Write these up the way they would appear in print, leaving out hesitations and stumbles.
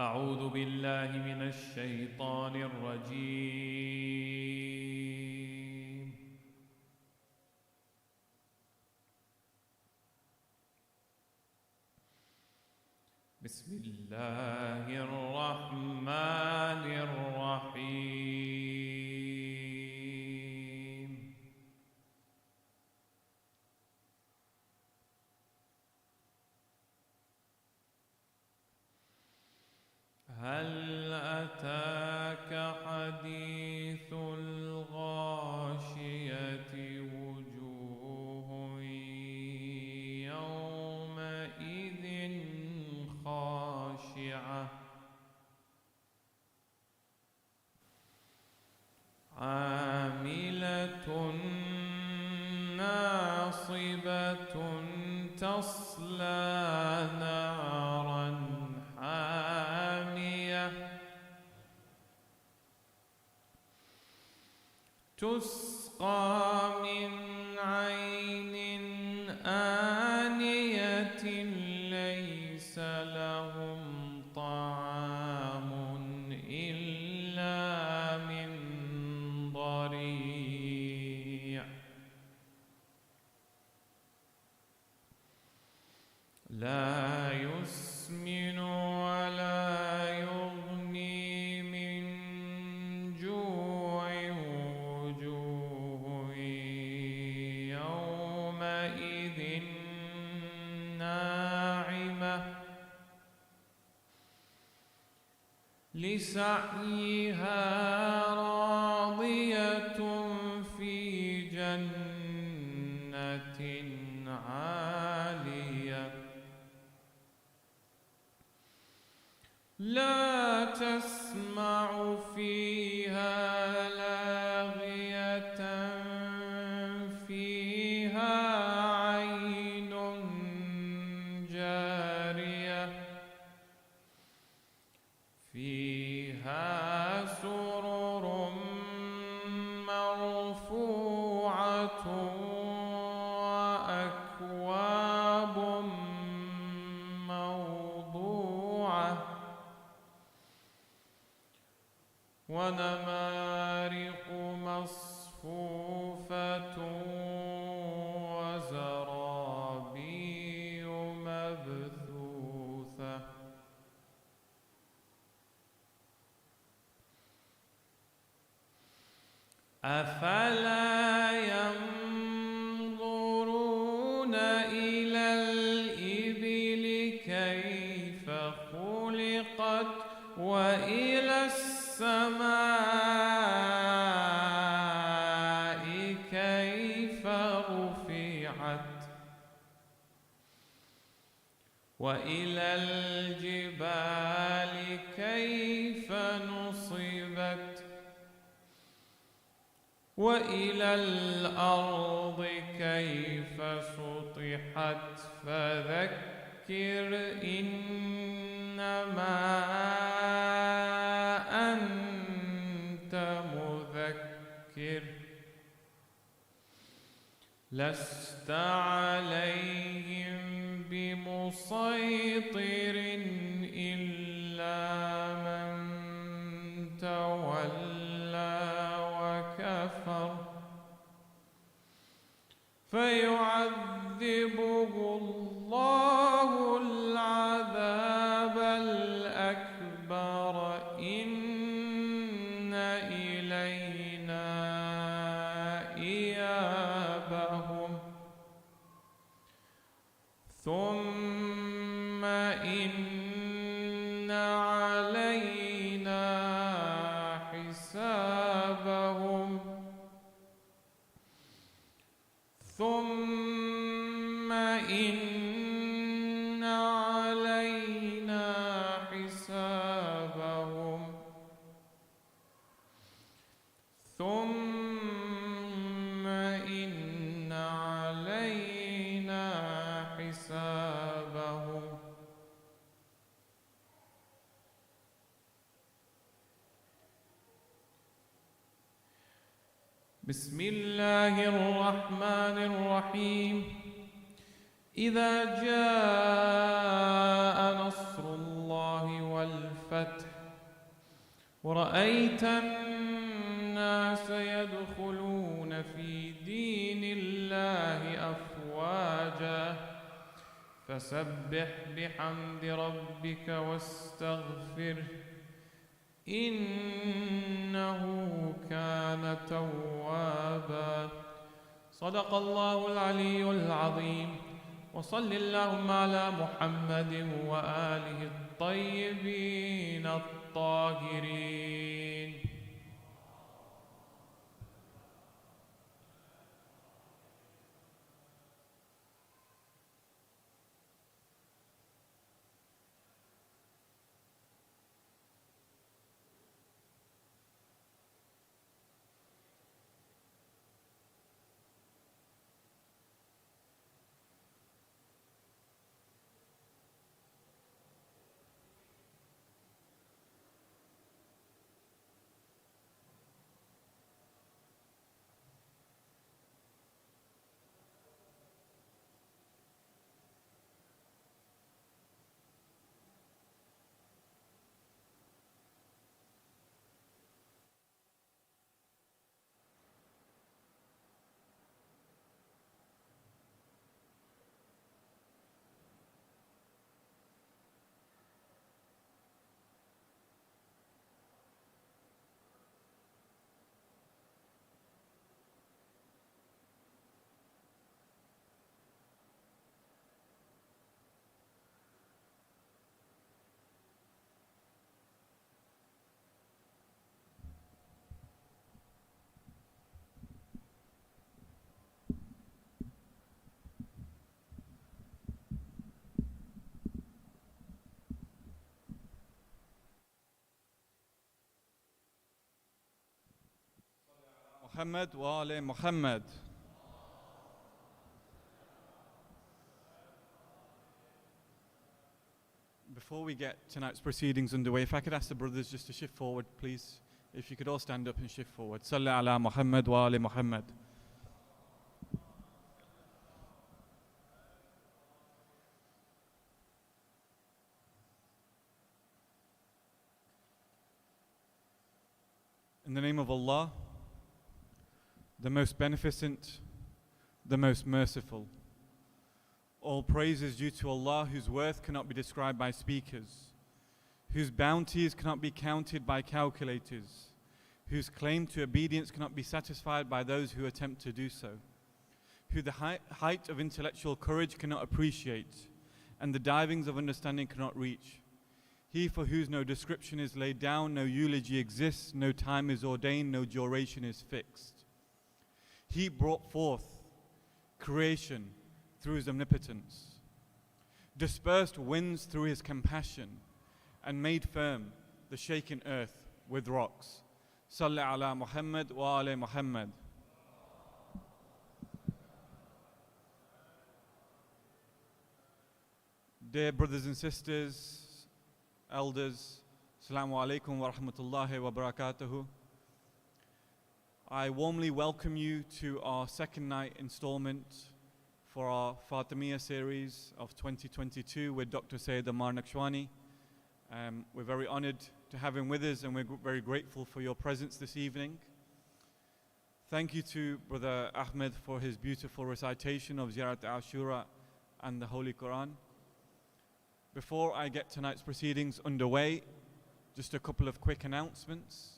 أعوذ بالله من الشيطان الرجيم. بسم الله الرحمن الرحيم. هل أتاك حديث الغاشية وجوه يومئذ خاشعة عاملة ناصبة تصلى نارا حامية تسقى من عين آنية ليس لهم طعام إلا من ضريع لا يسمن ولا يغني من جوع وجوه يومئذ ناعمة لسعيها راضية في جنة عالية لا تسمع فيها لاغية فيها عين جارية فيها سرر مرفوعة وأكواب موضوعة ونمارق مصفوفة وزرابي مبثوثة أفلا ينظرون إلى الإبل كيف خلقت وإلى السماء كيف رفعت وإلى الجبال كيف نصبت وإلى الأرض كيف سطحت فذكر إنما أنت مذكر لست عليهم بمسيطر إلا من تولى وكفر فيعذبه الله العذاب الأكبر إن إلينا إيابهم ثم إن علينا حسابهم ثم إن علينا حسابهم ثم إن علينا حسابهم بسم الله الرحمن الرحيم. إذا جاء نصر الله والفتح ورأيت الناس يدخلون في دين الله أفواجا فسبح بحمد ربك واستغفره إنه كان توابا. صدق الله العلي العظيم. وصل اللهم على محمد وآله الطيبين الطاهرين. Muhammad wa ali Muhammad. Before we get tonight's proceedings underway, if I could ask the brothers just to shift forward, please. If you could all stand up and shift forward. Salli ala Muhammad wa ali Muhammad. In the name of Allah, the most beneficent, the most merciful. All praise is due to Allah, whose worth cannot be described by speakers, whose bounties cannot be counted by calculators, whose claim to obedience cannot be satisfied by those who attempt to do so, who the height of intellectual courage cannot appreciate, and the divings of understanding cannot reach. He for whose no description is laid down, no eulogy exists, no time is ordained, no duration is fixed. He brought forth creation through his omnipotence, dispersed winds through his compassion, and made firm the shaken earth with rocks. Salli ala Muhammad wa ali Muhammad. Dear brothers and sisters, elders, Assalamu alaikum wa rahmatullahi wa barakatuhu. I warmly welcome you to our second night installment for our Fatemiyah series of 2022 with Dr. Syeda Ammar Nakshawani. We're very honored to have him with us, and we're very grateful for your presence this evening. Thank you to Brother Ahmed for his beautiful recitation of Ziyarat Ashura and the Holy Quran. Before I get tonight's proceedings underway, just a couple of quick announcements.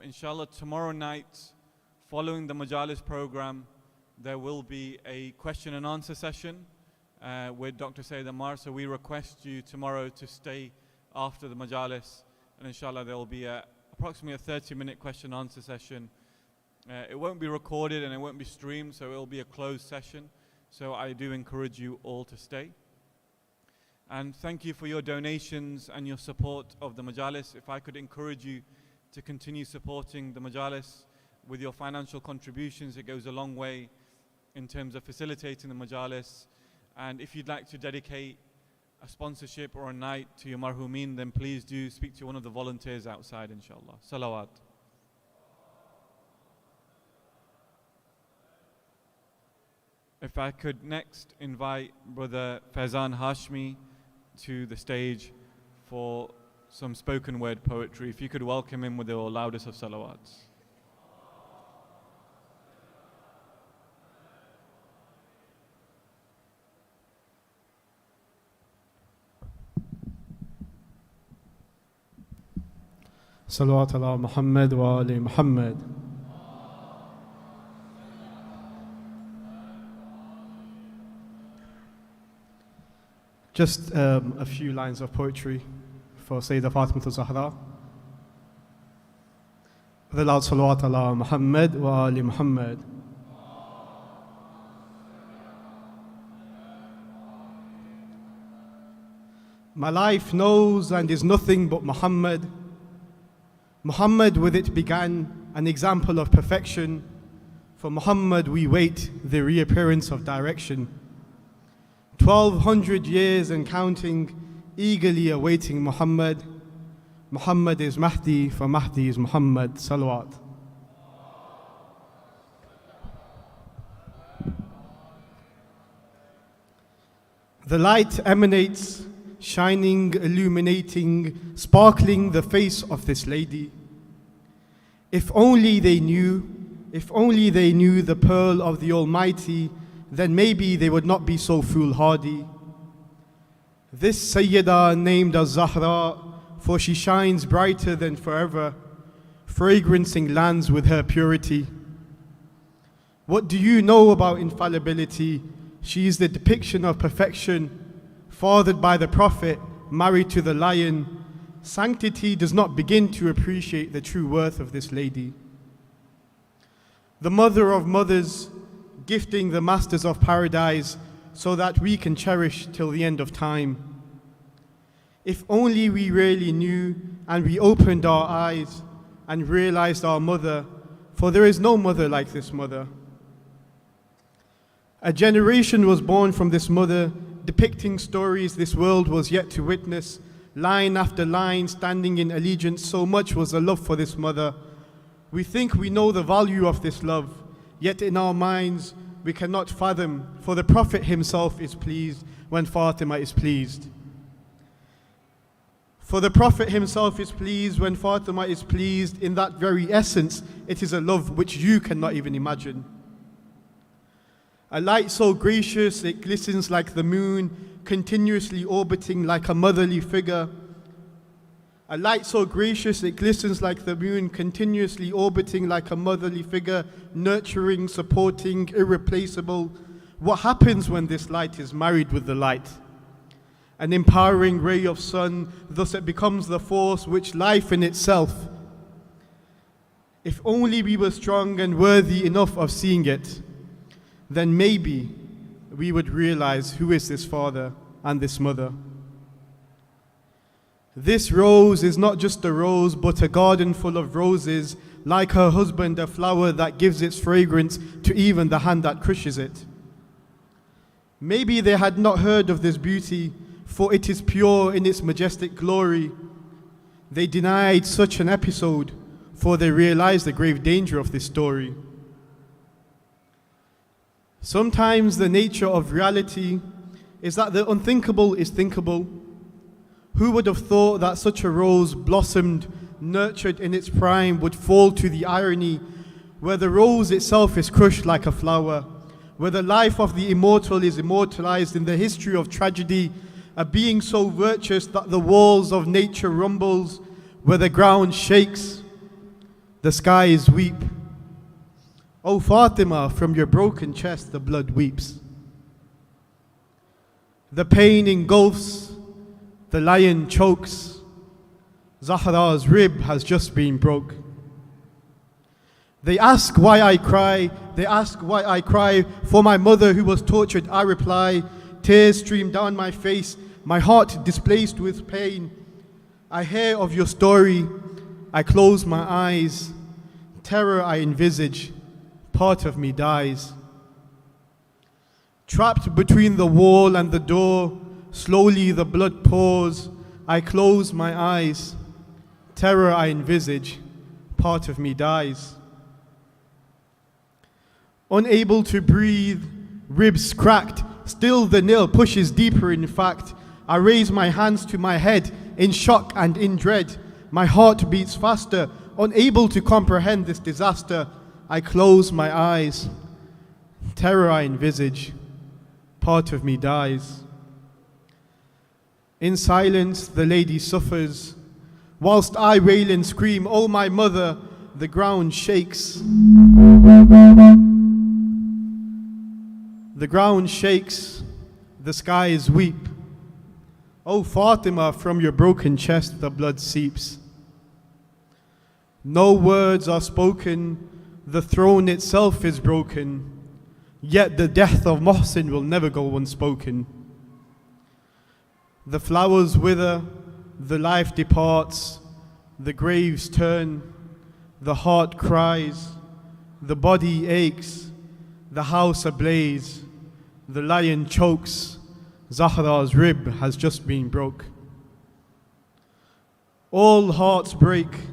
Inshallah, tomorrow night, following the Majalis program, there will be a question and answer session with Dr. Syeda Ammar. So we request you tomorrow to stay after the Majalis, and inshallah there will be approximately a 30-minute question and answer session. It won't be recorded and it won't be streamed, so it will be a closed session. So I do encourage you all to stay. And thank you for your donations and your support of the Majalis. If I could encourage you to continue supporting the Majalis with your financial contributions, it goes a long way in terms of facilitating the Majalis. And if you'd like to dedicate a sponsorship or a night to your marhumeen, then please do speak to one of the volunteers outside, inshallah. Salawat. If I could next invite Brother Faizan Hashmi to the stage for some spoken word poetry. If you could welcome him with the loudest of salawats. Salawat ala Muhammad wa ali Muhammad. Just a few lines of poetry for Syeda Fatima Zahra. With a loud salawat ala Muhammad wa ali Muhammad. My life knows and is nothing but Muhammad. Muhammad with it began, an example of perfection. For Muhammad we wait the reappearance of direction. 1200 years and counting, eagerly awaiting Muhammad. Muhammad is Mahdi, for Mahdi is Muhammad. Salawat. The light emanates, shining, illuminating, sparkling the face of this lady. If only they knew the pearl of the Almighty, then maybe they would not be so foolhardy. This Syeda named as Zahra, for she shines brighter than forever, fragrancing lands with her purity. What do you know about infallibility? She is the depiction of perfection, fathered by the Prophet, married to the lion. Sanctity does not begin to appreciate the true worth of this lady. The mother of mothers, gifting the masters of paradise so that we can cherish till the end of time. If only we really knew and we opened our eyes and realized our mother, for there is no mother like this mother. A generation was born from this mother, depicting stories this world was yet to witness, line after line standing in allegiance. So much was the love for this mother. We think we know the value of this love, yet in our minds we cannot fathom, for the Prophet himself is pleased when Fatima is pleased. For the Prophet himself is pleased when Fatima is pleased. In that very essence, it is a love which you cannot even imagine. A light so gracious it glistens like the moon, continuously orbiting like a motherly figure. A light so gracious it glistens like the moon, continuously orbiting like a motherly figure, nurturing, supporting, irreplaceable. What happens when this light is married with the light? An empowering ray of sun, thus it becomes the force which life in itself. If only we were strong and worthy enough of seeing it, then maybe we would realize who is this father and this mother. This rose is not just a rose, but a garden full of roses, like her husband, a flower that gives its fragrance to even the hand that crushes it. Maybe they had not heard of this beauty, for it is pure in its majestic glory. They denied such an episode, for they realized the grave danger of this story. Sometimes the nature of reality is that the unthinkable is thinkable. Who would have thought that such a rose blossomed, nurtured in its prime, would fall to the irony where the rose itself is crushed like a flower, where the life of the immortal is immortalized in the history of tragedy, a being so virtuous that the walls of nature rumbles, where the ground shakes, the skies weep. O Fatima, from your broken chest the blood weeps. The pain engulfs, the lion chokes. Zahra's rib has just been broke. They ask why I cry, for my mother who was tortured. I reply, tears stream down my face, my heart displaced with pain. I hear of your story, I close my eyes, terror I envisage, part of me dies. Trapped between the wall and the door, slowly the blood pours. I close my eyes, terror I envisage, part of me dies. Unable to breathe, ribs cracked, still the nail pushes deeper. In fact, I raise my hands to my head, in shock and in dread. My heart beats faster, unable to comprehend this disaster. I close my eyes, terror I envisage, part of me dies. In silence the lady suffers, whilst I wail and scream, "Oh my mother," the ground shakes. The ground shakes, the skies weep. "Oh Fatima, from your broken chest the blood seeps." No words are spoken, the throne itself is broken, yet the death of Mohsin will never go unspoken. The flowers wither, the life departs, the graves turn, the heart cries, the body aches, the house ablaze, the lion chokes, Zahra's rib has just been broke. All hearts break,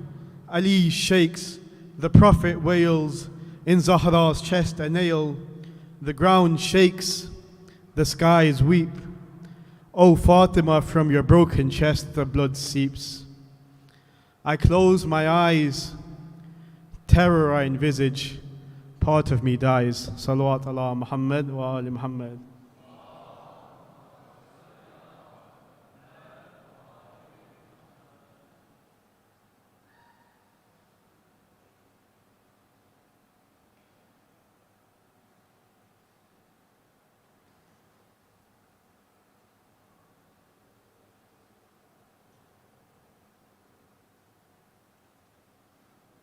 Ali shakes, the Prophet wails, in Zahra's chest a nail, the ground shakes, the skies weep. "Oh Fatima, from your broken chest the blood seeps." I close my eyes, terror I envisage, part of me dies. Salawat ala Muhammad wa ali Muhammad.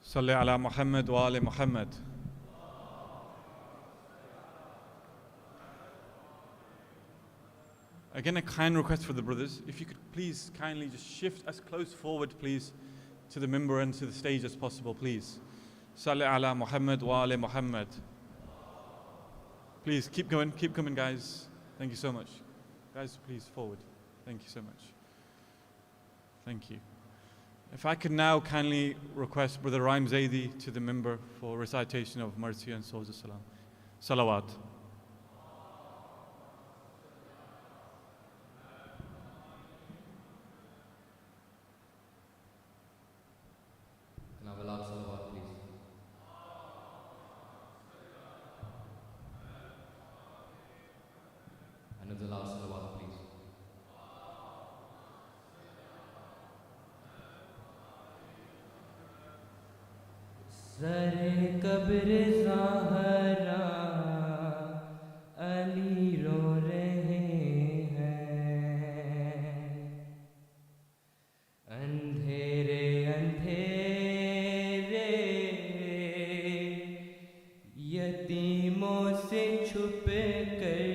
Salli ala Muhammad wa ali Muhammad. Again, a kind request for the brothers. If you could please kindly just shift as close forward, please, to the minbar and to the stage as possible, please. Salli ala Muhammad wa ali Muhammad. Please keep coming, guys. Thank you so much. Guys, please forward. Thank you so much. Thank you. If I could now kindly request Brother Raim Zaidi to the minbar for recitation of mercy and souls of salam. Salawat. Can I have a loud salawat, please? Another loud salawat, please. Sare kabr Zahra Ali ro rahe hain, andhere andhere yatimon se chup kar,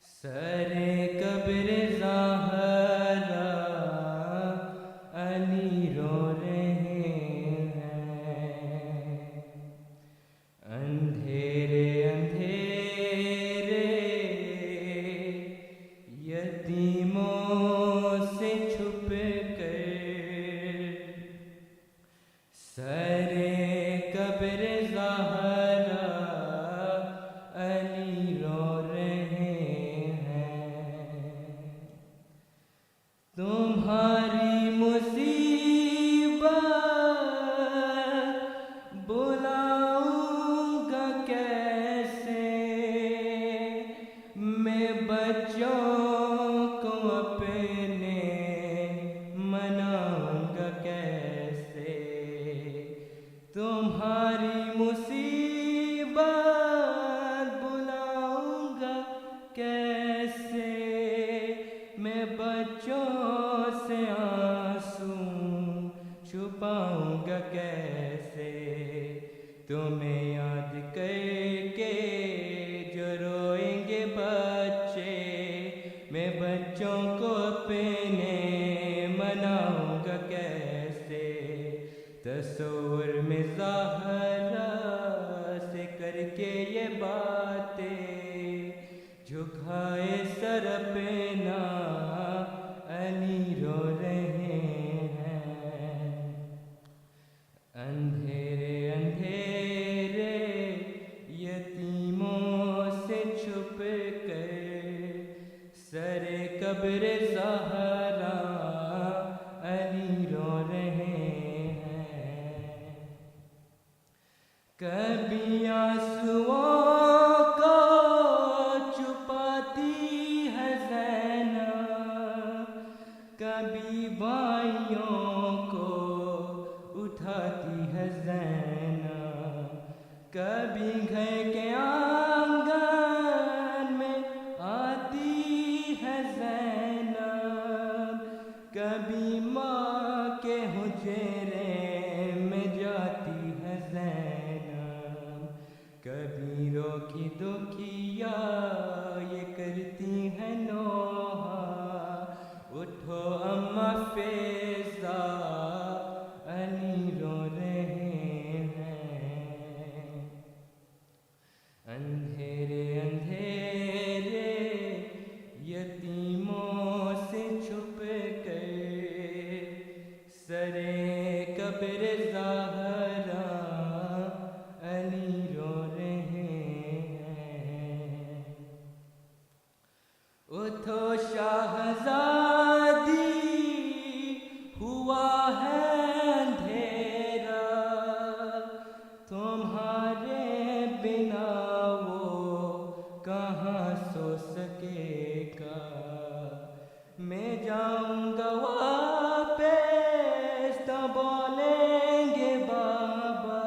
sare kabr Zahra Ali ro rahe hain, andhere andhere yatimon se chup kar, sare kabr Zahra Ali ro rahe hain. तुम्हारी मुसीबत बुलाऊंगा कैसे, मैं बच्चों को अपने मनाऊंगा कैसे, तुम्हारी मुसीबत बुलाऊंगा कैसे, मैं बच्चों से आंसू छुपाऊंगा कैसे, तुम्हें याद करके जो रोएंगे बच्चे, मैं बच्चों को अपने मनाऊंगा कैसे, तस्वीर में ज़ाहरा से करके ये बातें, झुकाए सर अपना अली रो रहे हैं, अंधेरे अंधेरे यतीमों से छुप कर, सरे कब्र ज़हरा अली रो रहे हैं। कभी आंसुओं को छुपाती है ज़ैनब, कभी भाइयों को उठाती है ज़ैनब, कभी घर के आंगन में आती है ज़ैनब, कभी माँ के हुजरे में जाती है ज़ैनब, कभी रोकी दुखिया ये करती है नोहा, उठो अम्मा फ़ैज़ा अली रो रहे हैं। अंधेरे अंधेरे यतीमों से छुप कर सरे कब्र ज़हरा अली रो रहे हैं। उठो शाहज़ादी हुआ है अंधेरा, तुम्हारे बिना वो कहाँ सो सकेगा। मैं जाऊँगा वापस तो बोलेंगे बाबा,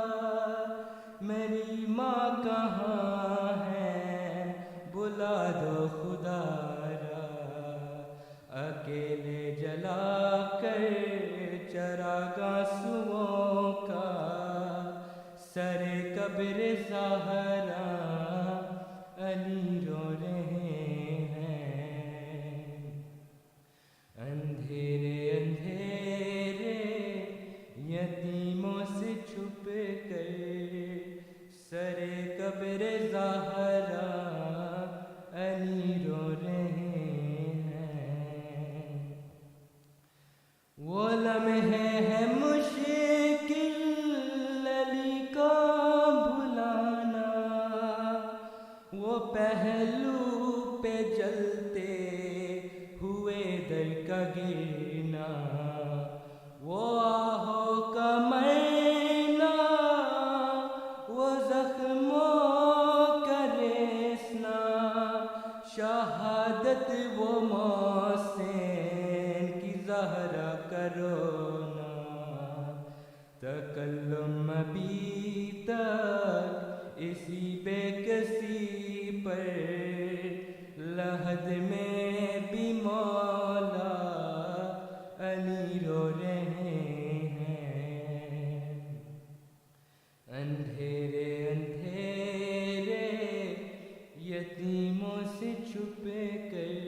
मेरी माँ कहाँ है बुला दो खुदारा। अकेले जला कर चरागा सुओं का सरे कब्र ज़हरा अली रो रहे हैं। अंधेरे अंधेरे यतीमों से छुप कर सरे कब्र ज़हरा अली रो रहे हैं। वो लम्हे है मुश्किल अली को भुलाना, वो पहलू पे जलते हुए दर का गिरना, वो आहों का मरना, वो जख्मों का रेसना, शहादत वो मौसेन की ज़हरा करोना। तकल्लुम अभी तक इसी बेकसी पर, लहद में भी मौला अली रो रहे हैं। अंधेरे अंधेरे यतीमों से छुप कर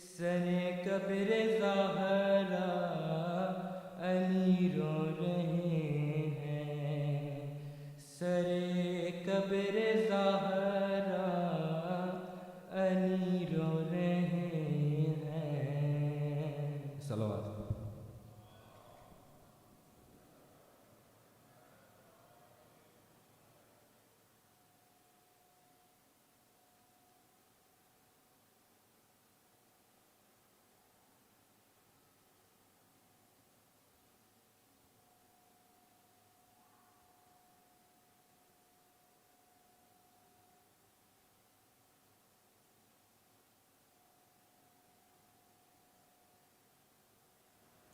सरे कब्र ज़हरा अली रो रहे हैं। सरे कब्र ज़हरा अली रो रहे हैं। सलावत।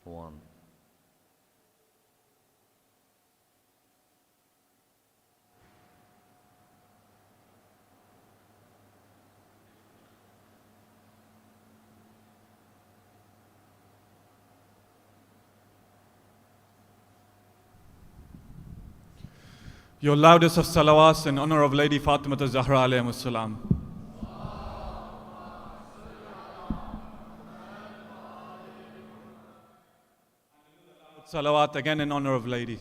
One. Your loudest of salawats in honor of Lady Fatima Zahra alayhi salam. Salawat again in honor of Lady.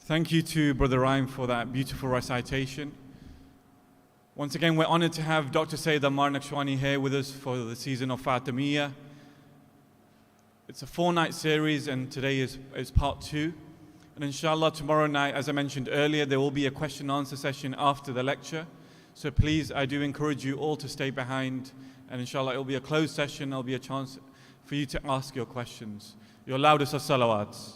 Thank you to Brother Rhyme for that beautiful recitation. Once again, we're honored to have Dr. Syeda Ammar Nakshawani here with us for the season of Fatemiyah. It's a 4-night series and today is part 2. And inshallah, tomorrow night, as I mentioned earlier, there will be a question and answer session after the lecture. So please, I do encourage you all to stay behind. And inshallah, it will be a closed session. There will be a chance for you to ask your questions. Your loudest of salawats.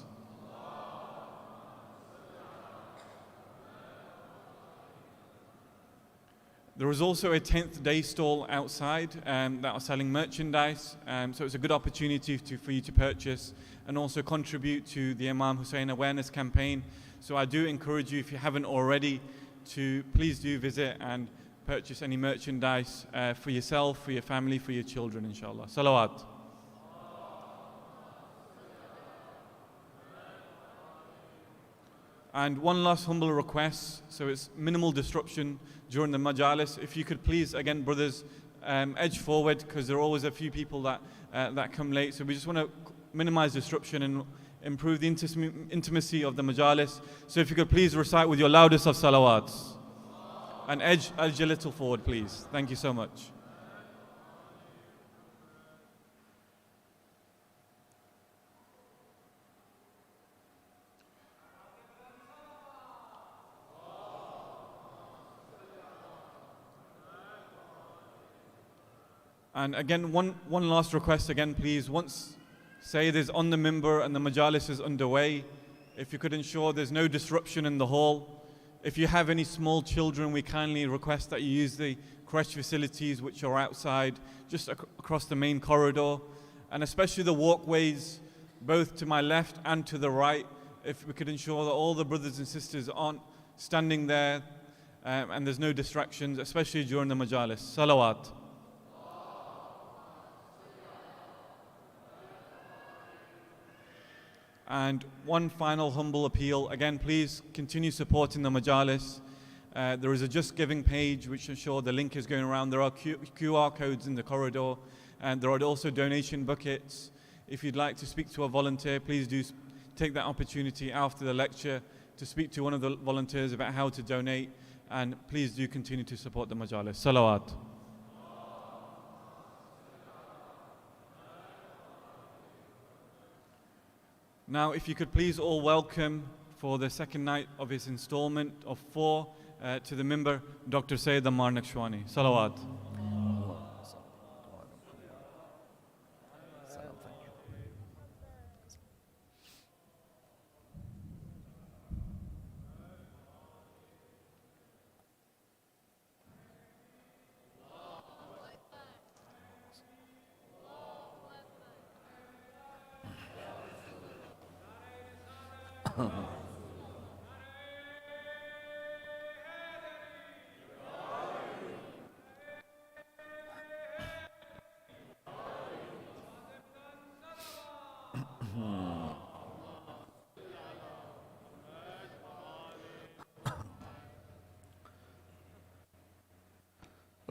There is also a 10th day stall outside that are selling merchandise. So it's a good opportunity for you to purchase and also contribute to the Imam Hussein Awareness Campaign. So I do encourage you, if you haven't already, to please do visit and purchase any merchandise for yourself, for your family, for your children, inshallah. Salawat. And one last humble request, so it's minimal disruption during the Majalis. If you could please, again, brothers, edge forward, because there are always a few people that come late. So we just want to minimize disruption and improve the intimacy of the Majalis. So if you could please recite with your loudest of salawats. And edge a little forward, please. Thank you so much. And again, one last request again, please. Once Syeda is on the minbar and the Majalis is underway, if you could ensure there's no disruption in the hall. If you have any small children, we kindly request that you use the creche facilities which are outside, just across the main corridor, and especially the walkways, both to my left and to the right. If we could ensure that all the brothers and sisters aren't standing there and there's no distractions, especially during the Majalis. Salawat. And one final humble appeal. Again, please continue supporting the Majalis. There is a Just Giving page which I'm sure the link is going around. There are QR codes in the corridor, and there are also donation buckets. If you'd like to speak to a volunteer, please do take that opportunity after the lecture to speak to one of the volunteers about how to donate. And please do continue to support the Majalis. Salawat. Now, if you could please all welcome for the second night of his installment of 4 to the minbar, Dr. Syeda Ammar Nakshawani. Salawat.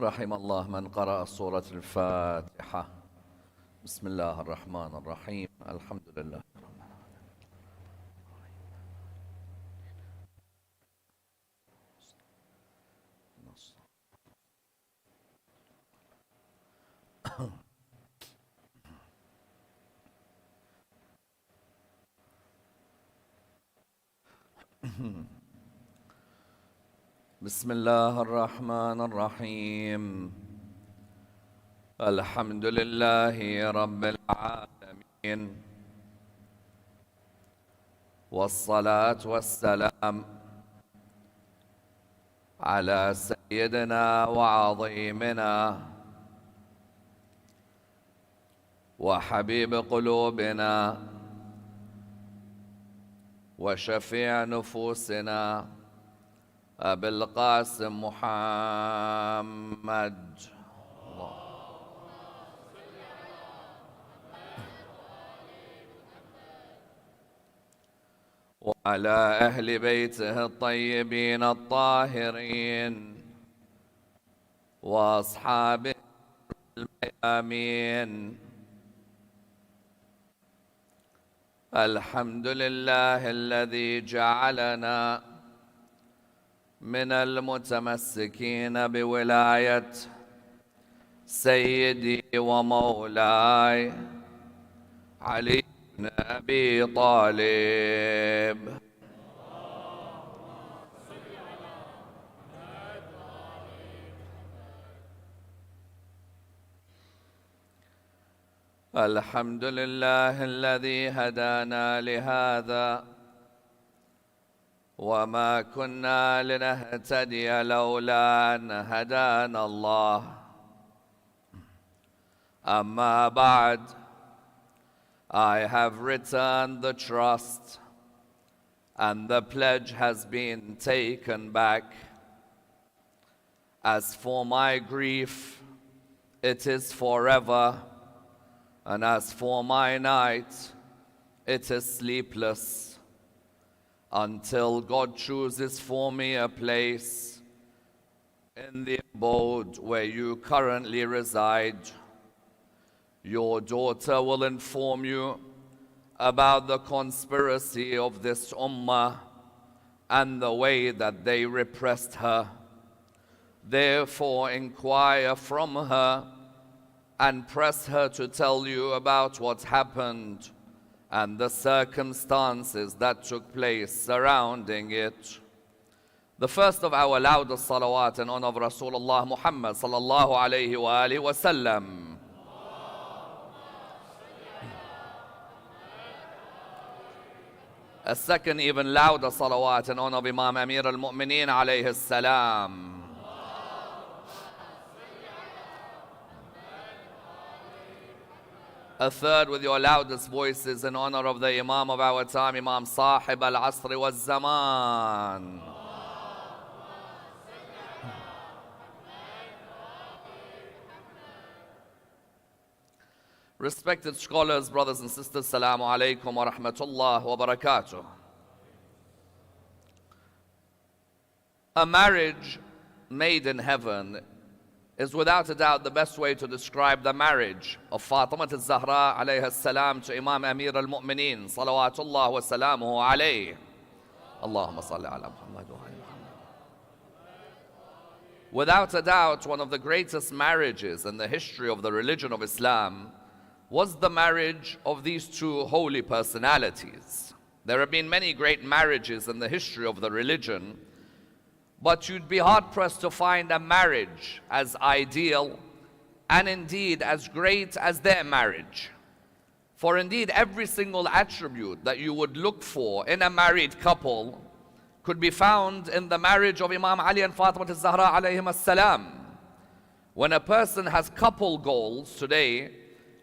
رحم الله من قرأ سورة الفاتحة. بسم الله الرحمن الرحيم. الحمد لله. بسم الله الرحمن الرحيم. الحمد لله رب العالمين، والصلاة والسلام على سيدنا وعظيمنا وحبيب قلوبنا وشفيع نفوسنا أبي القاسم محمد. وعلى أهل بيته الطيبين الطاهرين وأصحابه الميامين. الحمد لله الذي جعلنا من المتمسكين بولاية سيدي ومولاي علي بن أبي طالب. الحمد لله الذي هدانا لهذا وما كنا لنهتدي لولا أن هدانا الله أما بعد I have returned the trust and the pledge has been taken back. As for my grief, it is forever, and as for my night, it is sleepless, until God chooses for me a place in the abode where you currently reside. Your daughter will inform you about the conspiracy of this ummah and the way that they repressed her. Therefore, inquire from her and press her to tell you about what happened and the circumstances that took place surrounding it. The first of our loudest salawat in honor of Rasulullah Muhammad sallallahu alayhi wa alihi wa sallam. A second even louder salawat in honor of Imam Amir al-Mu'mineen alayhi salam. A third with your loudest voices in honor of the Imam of our time, Imam Sahib al-Asr wal-Zaman. Respected scholars, brothers and sisters, Assalamu alaikum wa rahmatullah wa barakatuh. A marriage made in heaven is without a doubt the best way to describe the marriage of Fatima al-Zahra alayha salam to Imam Amir al-Mu'mineen salawatullah wa salamuhu alayhi. Allahumma salli ala Muhammad wa ala Muhammad. Without a doubt, one of the greatest marriages in the history of the religion of Islam was the marriage of these two holy personalities. There have been many great marriages in the history of the religion, but you'd be hard-pressed to find a marriage as ideal and indeed as great as their marriage. For indeed, every single attribute that you would look for in a married couple could be found in the marriage of Imam Ali and Fatima al-Zahra alayhim as-salam. When a person has couple goals today,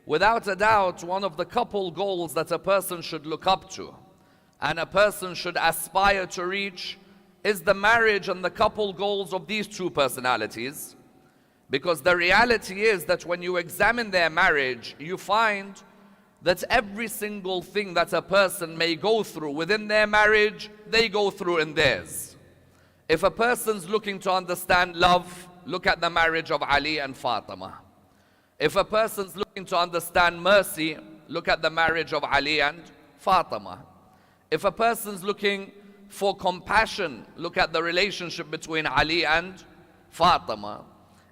without a doubt, one of the couple goals that a person should look up to and a person should aspire to reach is the marriage and the couple goals of these two personalities. Because the reality is that when you examine their marriage, you find that every single thing that a person may go through within their marriage, they go through in theirs. If a person's looking to understand love, look at the marriage of Ali and Fatima. If a person's looking to understand mercy, look at the marriage of Ali and Fatima. If a person's looking for compassion, look at the relationship between Ali and Fatima.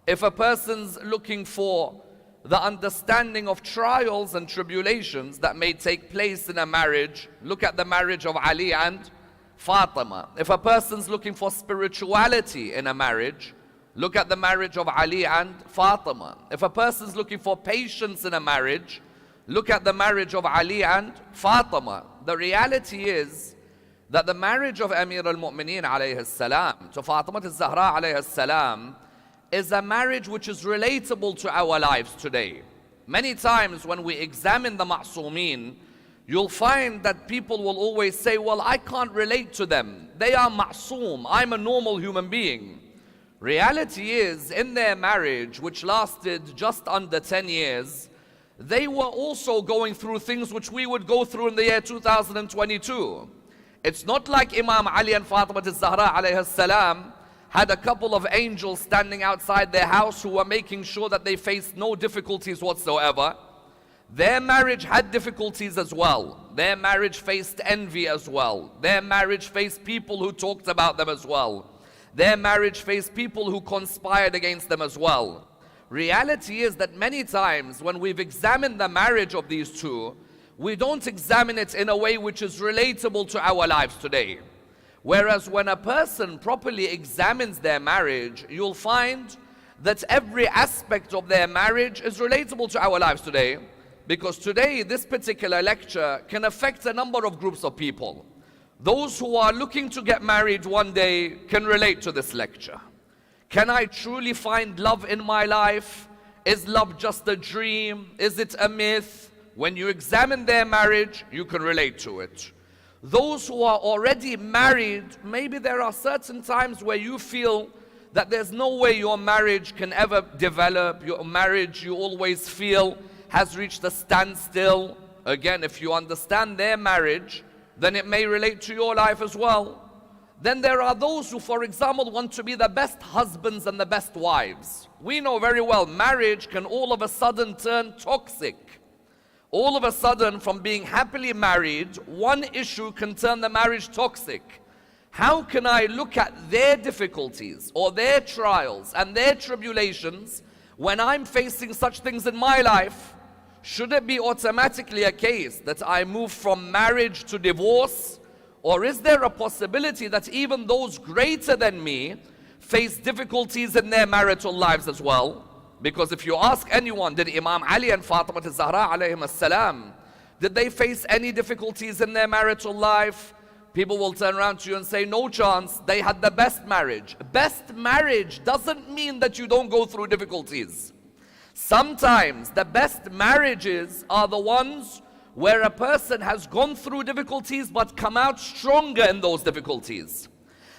If a person's looking for the understanding of trials and tribulations that may take place in a marriage, look at the marriage of Ali and Fatima. If a person's looking for spirituality in a marriage, look at the marriage of Ali and Fatima. If a person's looking for patience in a marriage, look at the marriage of Ali and Fatima. The reality is that the marriage of Amir al-Mu'mineen alayhi salam to Fatima al-Zahra alayhi salam is a marriage which is relatable to our lives today. Many times when we examine the ma'soomeen, you'll find that people will always say, well, I can't relate to them. They are ma'soom. I'm a normal human being. Reality is, in their marriage, which lasted just under 10 years, they were also going through things which we would go through in the year 2022. It's not like Imam Ali and Fatima al-Zahra alayhi salam had a couple of angels standing outside their house who were making sure that they faced no difficulties whatsoever. Their marriage had difficulties as well. Their marriage faced envy as well. Their marriage faced people who talked about them as well. Their marriage faced people who conspired against them as well. Reality is that many times when we've examined the marriage of these two, we don't examine it in a way which is relatable to our lives today. Whereas when a person properly examines their marriage, you'll find that every aspect of their marriage is relatable to our lives today. because today this particular lecture can affect a number of groups of people. Those who are looking to get married one day can relate to this lecture. Can I truly find love in my life? Is love just a dream? Is it a myth? When you examine their marriage, you can relate to it. Those who are already married, maybe there are certain times where you feel that there's no way your marriage can ever develop. Your marriage, you always feel, has reached a standstill. Again, if you understand their marriage, then it may relate to your life as well. Then there are those who, for example, want to be the best husbands and the best wives. We know very well marriage can all of a sudden turn toxic. All of a sudden, from being happily married, one issue can turn the marriage toxic. How can I look at their difficulties or their trials and their tribulations when I'm facing such things in my life? Should it be automatically a case that I move from marriage to divorce? Or is there a possibility that even those greater than me face difficulties in their marital lives as well? Because if you ask anyone, did Imam Ali and Fatima Zahra alayhim as-salam, did they face any difficulties in their marital life? People will turn around to you and say, no chance, they had the best marriage. Best marriage doesn't mean that you don't go through difficulties. Sometimes the best marriages are the ones where a person has gone through difficulties but come out stronger in those difficulties.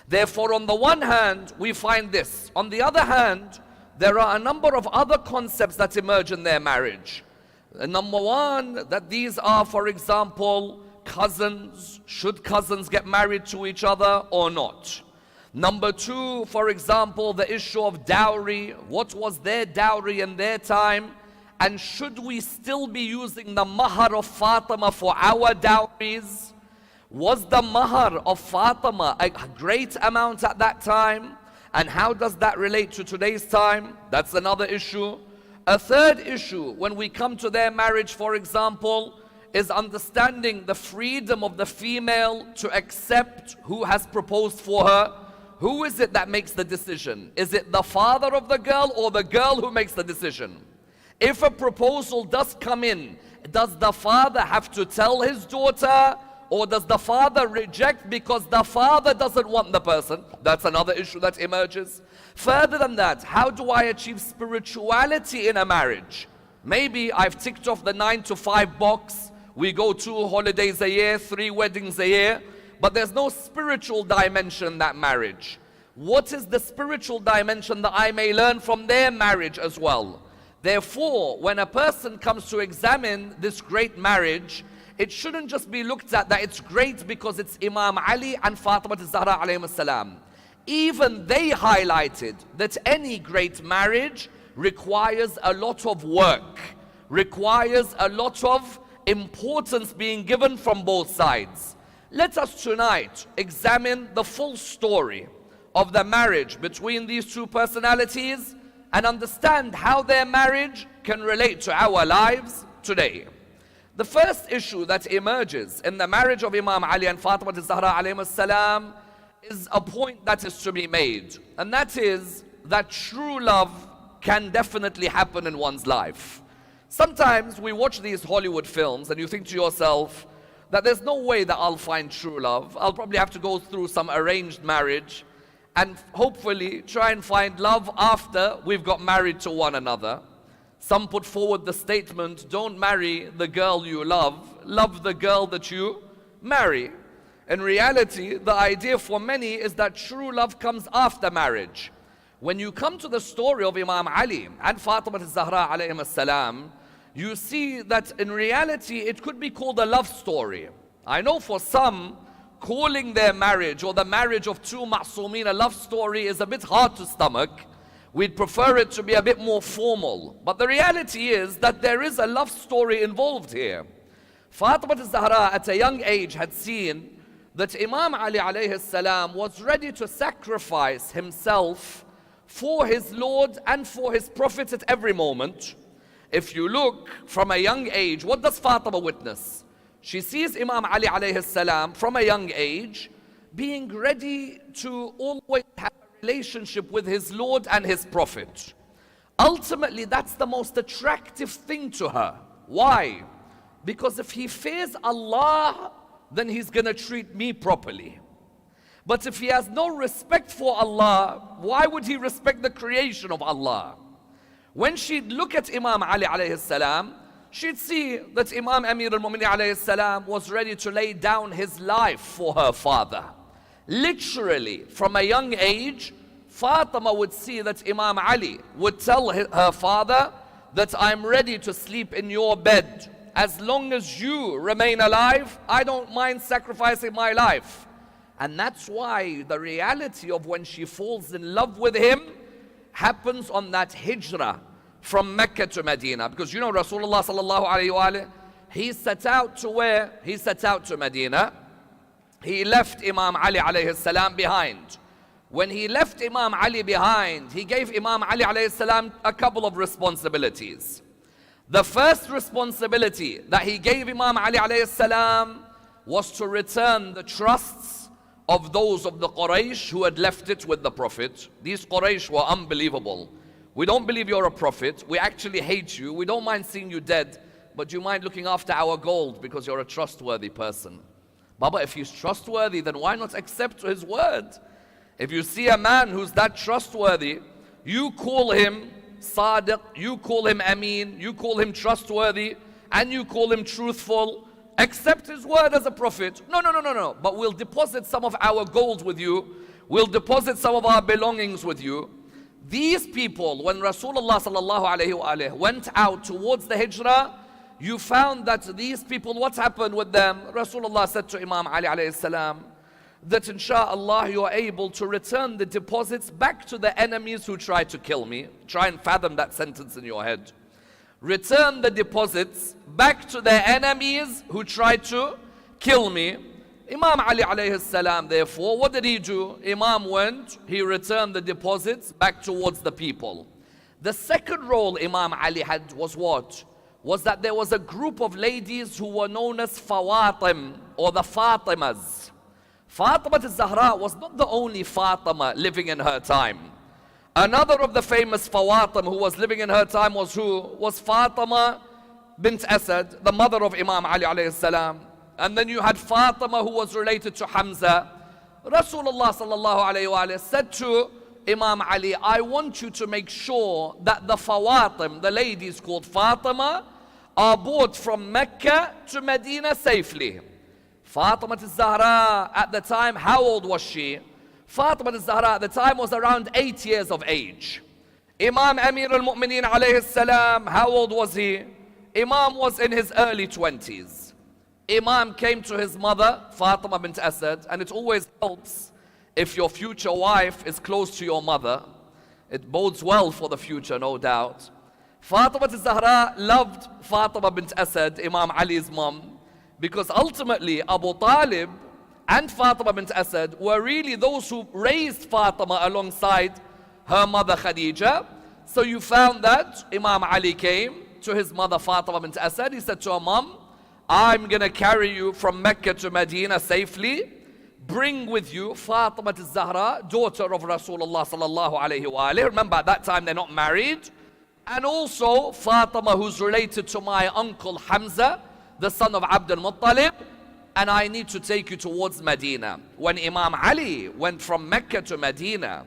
Therefore, on the one hand, we find this. On the other hand, there are a number of other concepts that emerge in their marriage. Number one, that these are, for example, cousins. Should cousins get married to each other or not? Number two, for example, the issue of dowry. What was their dowry in their time? And should we still be using the Mahar of Fatima for our dowries? Was the Mahar of Fatima a great amount at that time? And how does that relate to today's time? That's another issue. A third issue, when we come to their marriage, for example, is understanding the freedom of the female to accept who has proposed for her. Who is it that makes the decision? Is it the father of the girl or the girl who makes the decision? If a proposal does come in, does the father have to tell his daughter, or does the father reject because the father doesn't want the person? That's another issue that emerges. Further than that, how do I achieve spirituality in a marriage? Maybe I've ticked off the 9 to 5 box. We go 2 holidays a year, 3 weddings a year, but there's no spiritual dimension in that marriage. What is the spiritual dimension that I may learn from their marriage as well? Therefore, when a person comes to examine this great marriage, it shouldn't just be looked at that it's great because it's Imam Ali and Fatima Zahra alayhim salam. Even they highlighted that any great marriage requires a lot of work, requires a lot of importance being given from both sides. Let us tonight examine the full story of the marriage between these two personalities and understand how their marriage can relate to our lives today. The first issue that emerges in the marriage of Imam Ali and Fatima Zahra alayhim salam is a point that is to be made, and that is that true love can definitely happen in one's life. Sometimes we watch these Hollywood films and you think to yourself that there's no way that I'll find true love. I'll probably have to go through some arranged marriage and hopefully try and find love after we've got married to one another. Some put forward the statement, don't marry the girl you love, love the girl that you marry. In reality, the idea for many is that true love comes after marriage. When you come to the story of Imam Ali and Fatima Zahra alayhim salam, you see that in reality it could be called a love story. I know for some, calling their marriage or the marriage of two ma'soomeen a love story is a bit hard to stomach. We'd prefer it to be a bit more formal. But the reality is that there is a love story involved here. Fatima Zahra at a young age had seen that Imam Ali alayhi salam was ready to sacrifice himself for his Lord and for his Prophet at every moment. If you look from a young age, what does Fatima witness? She sees Imam Ali alayhi salam from a young age being ready to always have a relationship with his Lord and his Prophet. Ultimately, that's the most attractive thing to her. Why? Because if he fears Allah, then he's going to treat me properly. But if he has no respect for Allah, why would he respect the creation of Allah? When she'd look at Imam Ali alayhi salam, she'd see that Imam Amir al-Mu'minin alayhi salam was ready to lay down his life for her father. Literally, from a young age, Fatima would see that Imam Ali would tell her father that I'm ready to sleep in your bed. As long as you remain alive, I don't mind sacrificing my life. And that's why the reality of when she falls in love with him happens on that hijrah from Mecca to Medina. Because you know Rasulullah sallallahu alayhi wa he set out to where? He set out to Medina. He left Imam Ali alayhi salam behind. When he left Imam Ali behind, he gave Imam Ali alayhi salam a couple of responsibilities. The first responsibility that he gave Imam Ali alayhi salam was to return the trusts of those of the Quraysh who had left it with the Prophet. These Quraysh were unbelievable. We don't believe you're a prophet. We actually hate you. We don't mind seeing you dead, but you mind looking after our gold because you're a trustworthy person. Baba, if he's trustworthy, then why not accept his word? If you see a man who's that trustworthy, you call him Sadiq, you call him Amin, you call him trustworthy, and you call him truthful. Accept his word as a prophet. No. But we'll deposit some of our gold with you. We'll deposit some of our belongings with you. These people, when Rasulullah sallallahu alayhi wa went out towards the hijrah, you found that these people, what happened with them? Rasulullah said to Imam Ali alayhi salam, that insha'Allah you are able to return the deposits back to the enemies who tried to kill me. Try and fathom that sentence in your head. Return the deposits back to the enemies who tried to kill me. Imam Ali alayhi salam, therefore, what did he do? Imam went, he returned the deposits back towards the people. The second role Imam Ali had was what? Was that there was a group of ladies who were known as Fawatim, or the Fatimas. Fatima al-Zahra was not the only Fatima living in her time. Another of the famous Fawatim who was living in her time was who? Was Fatima bint Asad, the mother of Imam Ali alayhi salam. And then you had Fatima who was related to Hamza. Rasulullah sallallahu alayhi wa said to Imam Ali, I want you to make sure that the Fawatim, the ladies called Fatima, are brought from Mecca to Medina safely. Fatima al-Zahra at the time, how old was she? Fatima al-Zahra at the time was around 8 years of age. Imam Amir al-Mu'minin alayhi salam, how old was he? Imam was in his early 20s. Imam came to his mother, Fatima bint Asad, and it always helps if your future wife is close to your mother. It bodes well for the future, no doubt. Fatima al-Zahra loved Fatima bint Asad, Imam Ali's mom, because ultimately Abu Talib and Fatima bint Asad were really those who raised Fatima alongside her mother Khadija. So you found that Imam Ali came to his mother Fatima bint Asad. He said to her mom, I'm going to carry you from Mecca to Medina safely. Bring with you Fatima al-Zahra, daughter of Rasulullah sallallahu alayhi wa alayhi. Remember, at that time they're not married. And also Fatima, who's related to my uncle Hamza, the son of Abd al-Muttalib. And I need to take you towards Medina. When Imam Ali went from Mecca to Medina,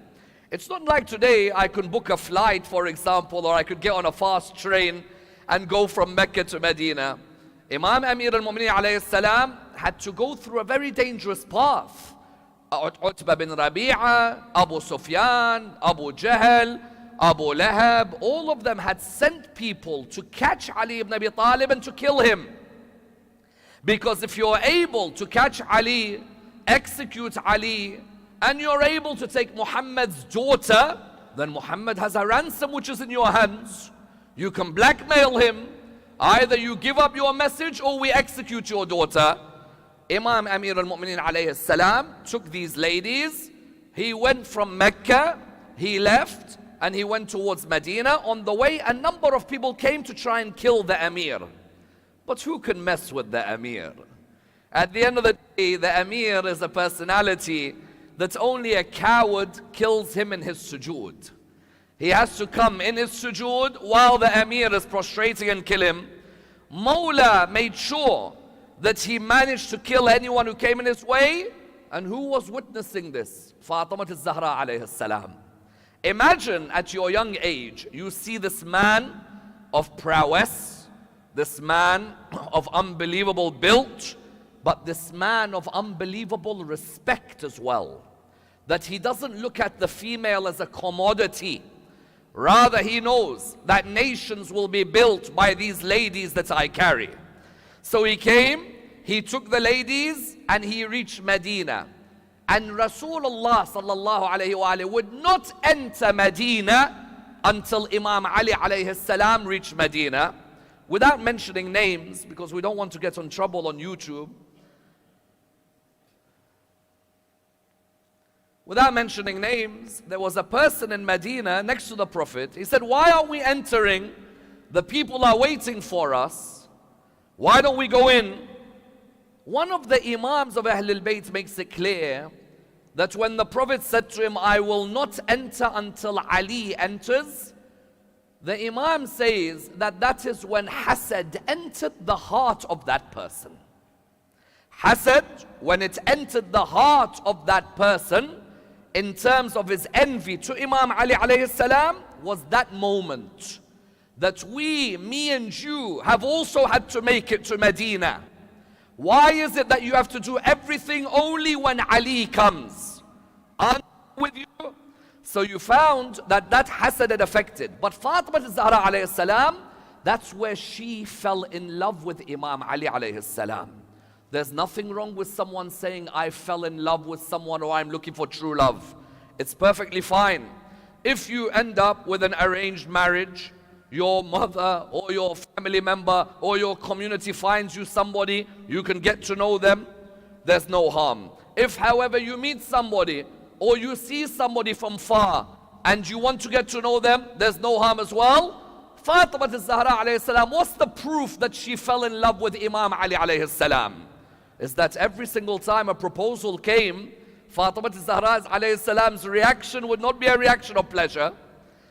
it's not like today I can book a flight, for example, or I could get on a fast train and go from Mecca to Medina. Imam Amir al-Mu'minin alayhi salam had to go through a very dangerous path. Utbah bin Rabi'a, Abu Sufyan, Abu Jahl, Abu Lahab, all of them had sent people to catch Ali ibn Abi Talib and to kill him. Because if you're able to catch Ali, execute Ali, and you're able to take Muhammad's daughter, then Muhammad has a ransom which is in your hands. You can blackmail him. Either you give up your message or we execute your daughter. Imam Amir al-Mu'minin alayhi salam took these ladies. He went from Mecca, he left, and he went towards Medina. On the way, a number of people came to try and kill the Amir. But who can mess with the Amir? At the end of the day, the Amir is a personality that only a coward kills him in his sujood. He has to come in his sujood while the Amir is prostrating and kill him. Mawla made sure that he managed to kill anyone who came in his way. And who was witnessing this? Fatima al-Zahra alayhi salam. Imagine at your young age, you see this man of prowess, this man of unbelievable build, but this man of unbelievable respect as well. That he doesn't look at the female as a commodity. Rather, he knows that nations will be built by these ladies that I carry. So he came, he took the ladies, and he reached Medina. And Rasulullah sallallahu alayhi wa alayhi would not enter Medina until Imam Ali alayhi salam reached Medina. Without mentioning names, because we don't want to get in trouble on YouTube. Without mentioning names, there was a person in Medina next to the Prophet. He said, why aren't we entering? The people are waiting for us. Why don't we go in? One of the Imams of Ahlul Bayt makes it clear that when the Prophet said to him, I will not enter until Ali enters, the Imam says that that is when hasad entered the heart of that person. Hasad, when it entered the heart of that person, in terms of his envy to Imam Ali alayhi salam, was that moment that me and you have also had to make it to Medina. Why is it that you have to do everything only when Ali comes? Aren't I with you? So you found that hasad had affected. But Fatima al-Zahra alayhi salam, that's where she fell in love with Imam Ali alayhi salam. There's nothing wrong with someone saying, I fell in love with someone or I'm looking for true love. It's perfectly fine. If you end up with an arranged marriage, your mother or your family member or your community finds you somebody, you can get to know them, there's no harm. If, however, you meet somebody or you see somebody from far and you want to get to know them, there's no harm as well. Fatima al-Zahra alayhi salam, what's the proof that she fell in love with Imam Ali alayhi salam? Is that every single time a proposal came, Fatima al-Zahra alayhi salam's reaction would not be a reaction of pleasure.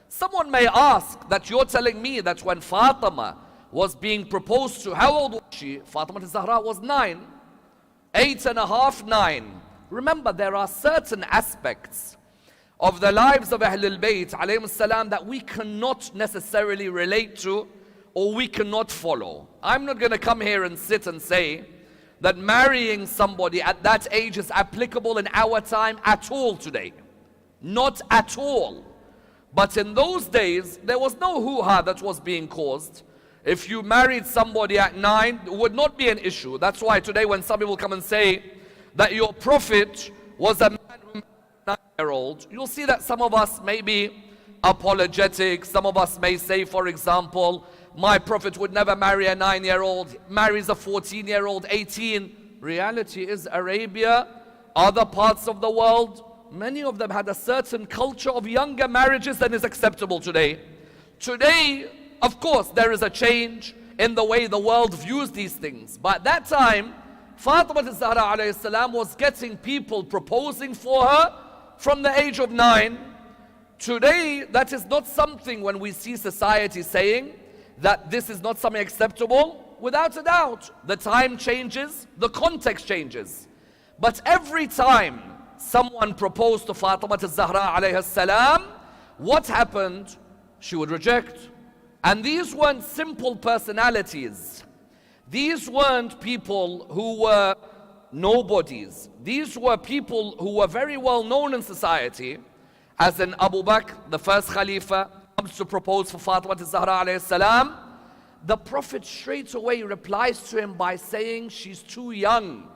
Someone may ask that you're telling me that when Fatima was being proposed to, how old was she? Fatima al-Zahra was 9, 8.5, 9. Remember, there are certain aspects of the lives of Ahlul Bayt alayhim salam that we cannot necessarily relate to or we cannot follow. I'm not going to come here and sit and say that marrying somebody at that age is applicable in our time at all today. Not at all. But in those days, there was no hoo-ha that was being caused. If you married somebody at 9, it would not be an issue. That's why today when some people come and say that your prophet was a man who married a 9-year-old, you'll see that some of us may be apologetic. Some of us may say, for example, my prophet would never marry a 9-year-old, marries a 14-year-old, 18. Reality is Arabia, other parts of the world, many of them had a certain culture of younger marriages than is acceptable today. Today, of course, there is a change in the way the world views these things. But at that time, Fatima al-Zahra alayhi salam was getting people proposing for her from the age of 9. Today, that is not something when we see society saying that this is not something acceptable. Without a doubt, the time changes, the context changes. But every time someone proposed to Fatima al-Zahra alayhi salam, what happened? She would reject. And these weren't simple personalities. These weren't people who were nobodies. These were people who were very well known in society. As in Abu Bakr, the first Khalifa, comes to propose for Fatima al-Zahra alayhi salam, the Prophet straight away replies to him by saying she's too young.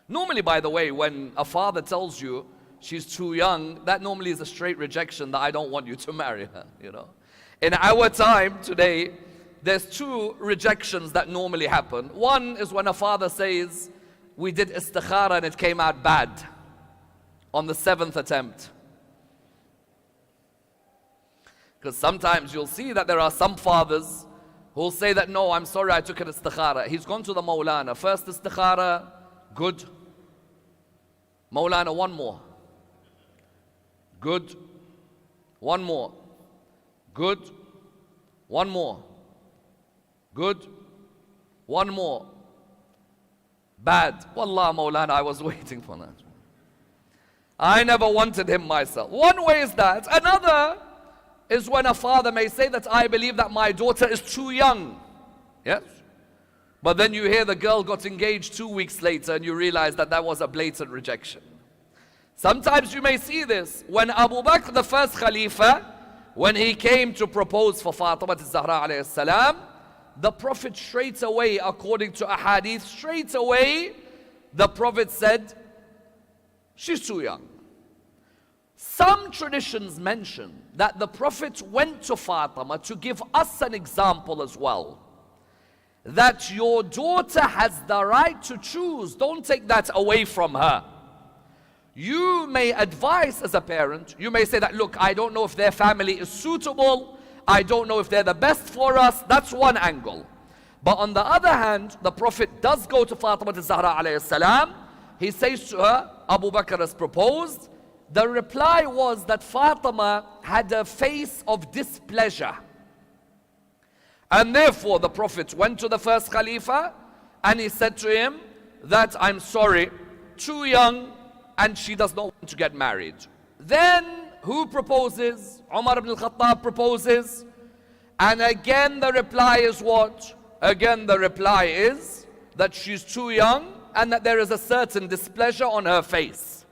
Normally, by the way, when a father tells you she's too young, that normally is a straight rejection that I don't want you to marry her, you know. In our time today, there's two rejections that normally happen. One is when a father says, we did istikhara and it came out bad on the 7th attempt. Because sometimes you'll see that there are some fathers who'll say that, no, I'm sorry, I took an istikhara. He's gone to the Mawlana. First istikhara, good. Mawlana, one more. Good. One more. Good. One more. Good. One more. Bad. Wallah Mawlana, I was waiting for that. I never wanted him myself. One way is that. Another is when a father may say that I believe that my daughter is too young. Yes? But then you hear the girl got engaged 2 weeks later and you realize that that was a blatant rejection. Sometimes you may see this. When Abu Bakr, the first Khalifa, when he came to propose for Fatima al-Zahra alayhi salam, the Prophet straight away, according to a hadith, straight away, the Prophet said, she's too young. Some traditions mention that the Prophet went to Fatima to give us an example as well. That your daughter has the right to choose. Don't take that away from her. You may advise as a parent, you may say that, look, I don't know if their family is suitable. I don't know if they're the best for us. That's one angle. But on the other hand, the Prophet does go to Fatima al-Zahra alayhi salam. He says to her, Abu Bakr has proposed. The reply was that Fatima had a face of displeasure. And therefore the Prophet went to the first Khalifa and he said to him that I'm sorry, too young and she does not want to get married. Then who proposes? Umar ibn al-Khattab proposes. And again the reply is what? Again the reply is that she's too young and that there is a certain displeasure on her face.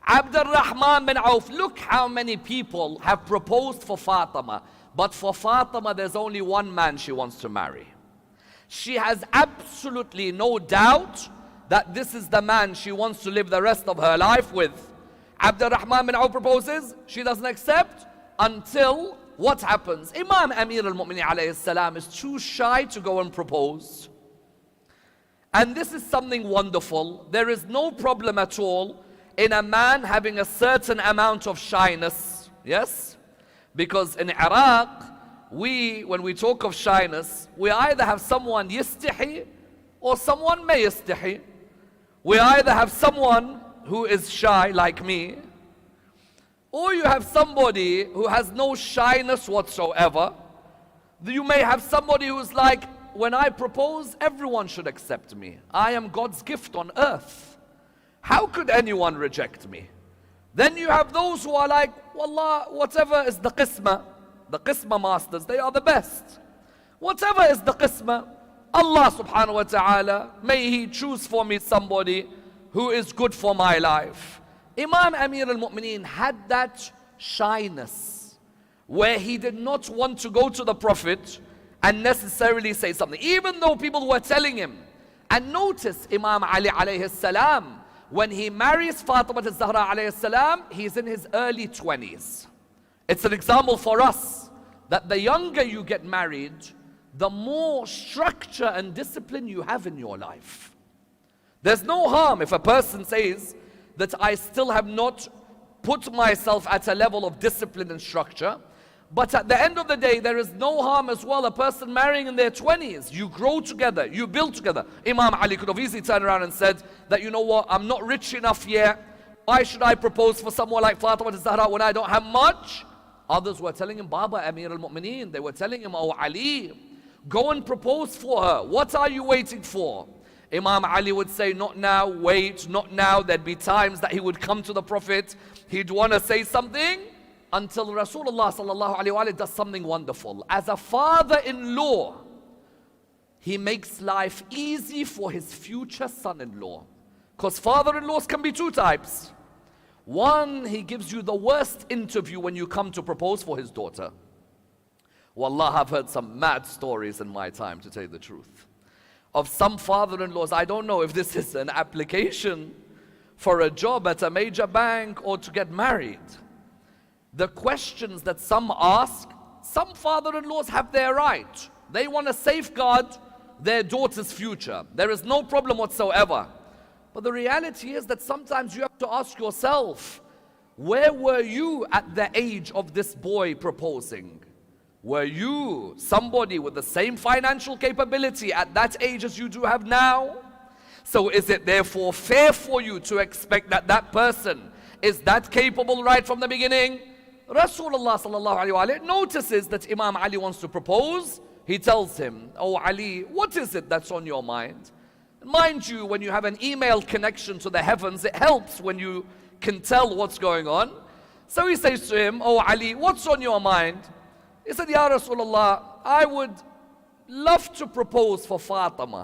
Abdul Rahman bin Auf, look how many people have proposed for Fatima. But for Fatima, there's only one man she wants to marry. She has absolutely no doubt that this is the man she wants to live the rest of her life with. Abdul Rahman bin Auf proposes, she doesn't accept until what happens? Imam Amir al-Mu'minin alayhi salam is too shy to go and propose. And this is something wonderful. There is no problem at all in a man having a certain amount of shyness. Yes? Because in Iraq, when we talk of shyness, we either have someone yastahi or someone may yastahi. We either have someone who is shy like me, or you have somebody who has no shyness whatsoever. You may have somebody who's like, when I propose, everyone should accept me. I am God's gift on earth. How could anyone reject me? Then you have those who are like, Wallah, whatever is the qisma masters, they are the best. Whatever is the qisma, Allah subhanahu wa ta'ala, may He choose for me somebody who is good for my life. Imam Amir al-Mu'mineen had that shyness where he did not want to go to the Prophet and necessarily say something, even though people were telling him. And notice Imam Ali alayhi salam, when he marries Fatima al-Zahra alayhi salam, he's in his early 20s. It's an example for us that the younger you get married, the more structure and discipline you have in your life. There's no harm if a person says that I still have not put myself at a level of discipline and structure. But at the end of the day, there is no harm as well a person marrying in their 20s. You grow together, you build together. Imam Ali could have easily turned around and said that, you know what, I'm not rich enough yet. Why should I propose for someone like Fatima al-Zahra when I don't have much? Others were telling him, Baba Amir al-Mu'mineen. They were telling him, oh Ali, go and propose for her. What are you waiting for? Imam Ali would say, not now, wait, not now. There'd be times that he would come to the Prophet. He'd want to say something until Rasulullah sallallahu alaihi wasallam does something wonderful. As a father-in-law, he makes life easy for his future son-in-law. Because father-in-laws can be two types. One, he gives you the worst interview when you come to propose for his daughter. Wallah, I've heard some mad stories in my time, to tell you the truth, of some father-in-laws. I don't know if this is an application for a job at a major bank or to get married. The questions that some ask, some father-in-laws have their right. They want to safeguard their daughter's future. There is no problem whatsoever. But the reality is that sometimes you have to ask yourself, where were you at the age of this boy proposing? Were you somebody with the same financial capability at that age as you do have now? So is it therefore fair for you to expect that that person is that capable right from the beginning? Rasulullah sallallahu alaihi wasallam notices that Imam Ali wants to propose. he tells him, "Oh Ali, what is it that's on your mind?" Mind you, when you have an email connection to the heavens, it helps when you can tell what's going on. So he says to him, "Oh Ali, what's on your mind?" He said, "Ya Rasulullah, I would love to propose for Fatima."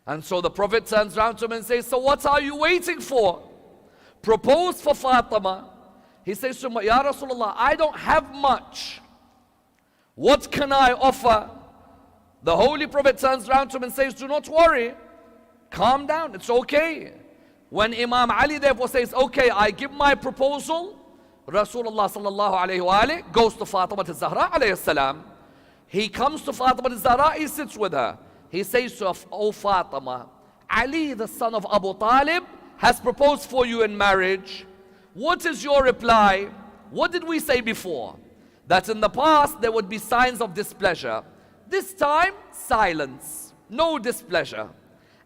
And so the Prophet turns around to him and says, "So what are you waiting for? Propose for Fatima." He says to him, "Ya Rasulullah, I don't have much. What can I offer?" The Holy Prophet turns around to him and says, "Do not worry. Calm down. It's okay." When Imam Ali therefore says, "Okay, I give my proposal," Rasulullah sallallahu alayhi wa alayhi goes to Fatima al-Zahra alayhi salam. He comes to Fatima al-Zahra, he sits with her. He says to her, "Oh Fatima, Ali the son of Abu Talib has proposed for you in marriage. What is your reply?" What did we say before? That in the past there would be signs of displeasure. This time, silence, no displeasure.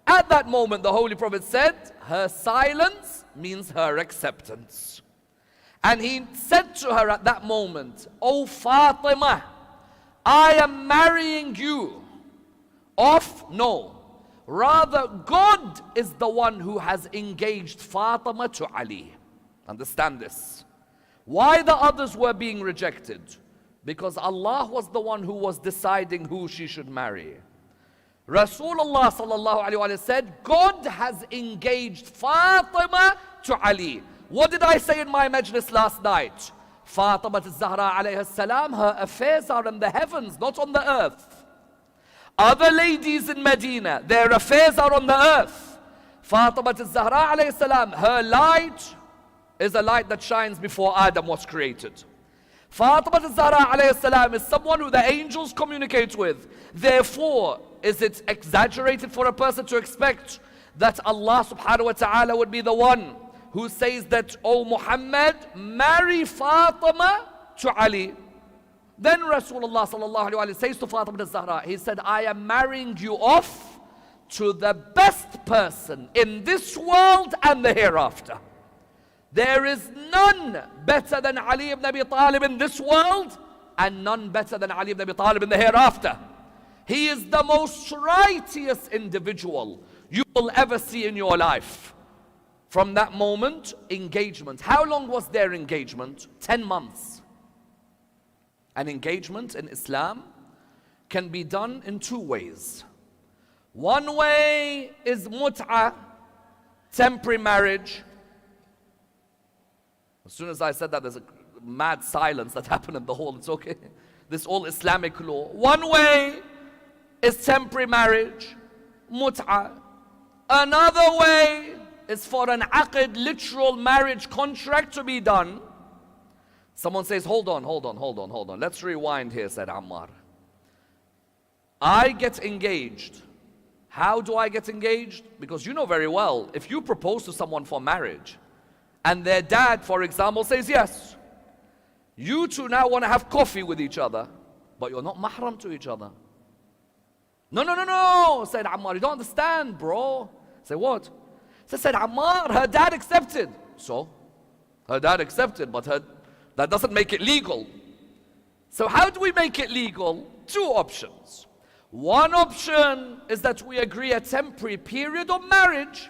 At that moment, the Holy Prophet said, her silence means her acceptance. And he said to her at that moment, "Oh Fatima, I am marrying you off." No, rather God is the one who has engaged Fatima to Ali. Understand this. Why the others were being rejected? Because Allah was the one who was deciding who she should marry. Rasulullah sallallahu alaihi wasallam said, God has engaged Fatima to Ali. What did I say in my majlis last night? Fatima al-Zahra alayha salam, her affairs are in the heavens, not on the earth. Other ladies in Medina, their affairs are on the earth. Fatima al-Zahra alayhi salam, her light is a light that shines before Adam was created. Fatima al-Zahra alayhi salam is someone who the angels communicate with. Therefore, is it exaggerated for a person to expect that Allah subhanahu wa ta'ala would be the one who says that, "Oh Muhammad, marry Fatima to Ali"? Then Rasulullah sallallahu alaihi wasallam says to Fatima al-Zahra, he said, "I am marrying you off to the best person in this world and the hereafter. There is none better than Ali ibn Abi Talib in this world, and none better than Ali ibn Abi Talib in the hereafter. He is the most righteous individual you will ever see in your life." From that moment, engagement. How long was their engagement? 10 months. An engagement in Islam can be done in two ways. One way is mut'ah, temporary marriage. As soon as I said that, there's a mad silence that happened in the hall. It's okay. This all Islamic law. One way is temporary marriage, mut'ah. Another way is for an aqd, literal marriage contract to be done. Someone says, hold on. Let's rewind here, said Ammar. I get engaged. How do I get engaged? Because you know very well, if you propose to someone for marriage, and their dad, for example, says yes, you two now want to have coffee with each other, but you're not mahram to each other. No, said Ammar, you don't understand, bro. Say what? Said Ammar, her dad accepted. So, her dad accepted, but that doesn't make it legal. So how do we make it legal? Two options. One option is that we agree a temporary period of marriage.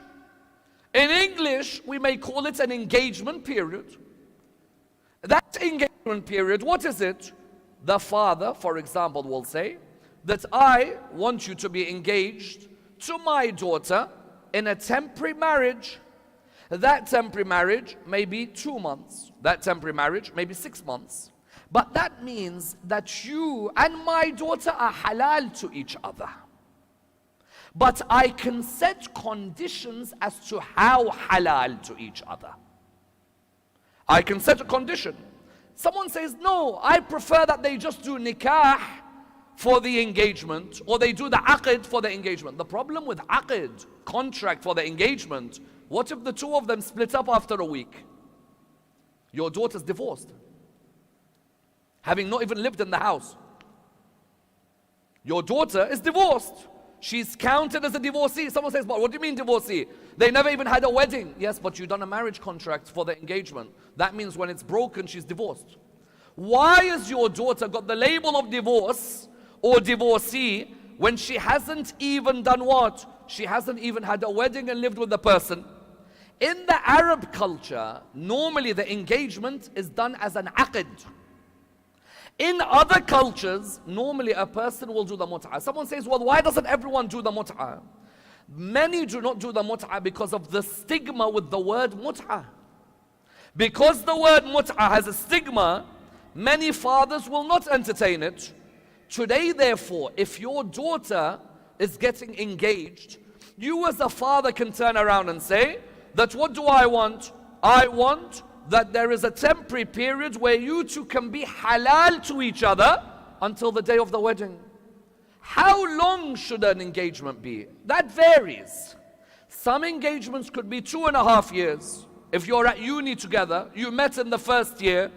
In English, we may call it an engagement period. That engagement period, what is it? The father, for example, will say that I want you to be engaged to my daughter in a temporary marriage. That temporary marriage may be 2 months. That temporary marriage may be 6 months. But that means that you and my daughter are halal to each other. But I can set conditions as to how halal to each other. I can set a condition. Someone says, no, I prefer that they just do nikah for the engagement, or they do the aqd for the engagement. The problem with aqd, contract for the engagement, what if the two of them split up after a week? Your daughter's divorced, having not even lived in the house. Your daughter is divorced. She's counted as a divorcee. Someone says, but what do you mean divorcee? They never even had a wedding. Yes, but you've done a marriage contract for the engagement. That means when it's broken, she's divorced. Why has your daughter got the label of divorce, or divorcee when she hasn't even done what? She hasn't even had a wedding and lived with the person. In the Arab culture, normally the engagement is done as an aqd. In other cultures, normally a person will do the mut'ah. Someone says, well, why doesn't everyone do the mut'ah? Many do not do the mut'ah because of the stigma with the word mut'ah. Because the word mut'ah has a stigma, many fathers will not entertain it. Today, therefore, if your daughter is getting engaged, you as a father can turn around and say that what do I want? I want that there is a temporary period where you two can be halal to each other until the day of the wedding. How long should an engagement be? That varies. Some engagements could be 2.5 years. If you're at uni together, you met in the first year,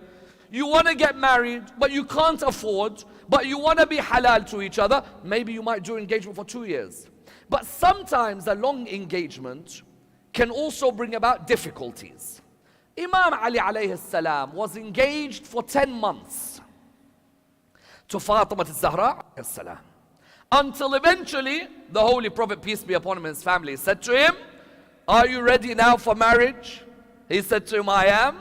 you want to get married, but you can't afford, but you want to be halal to each other, maybe you might do engagement for 2 years. But sometimes a long engagement can also bring about difficulties. Imam Ali alayhi salam was engaged for 10 months to Fatima al-Zahra alayhi salam. Until eventually, the Holy Prophet, peace be upon him and his family, said to him, are you ready now for marriage? He said to him, I am.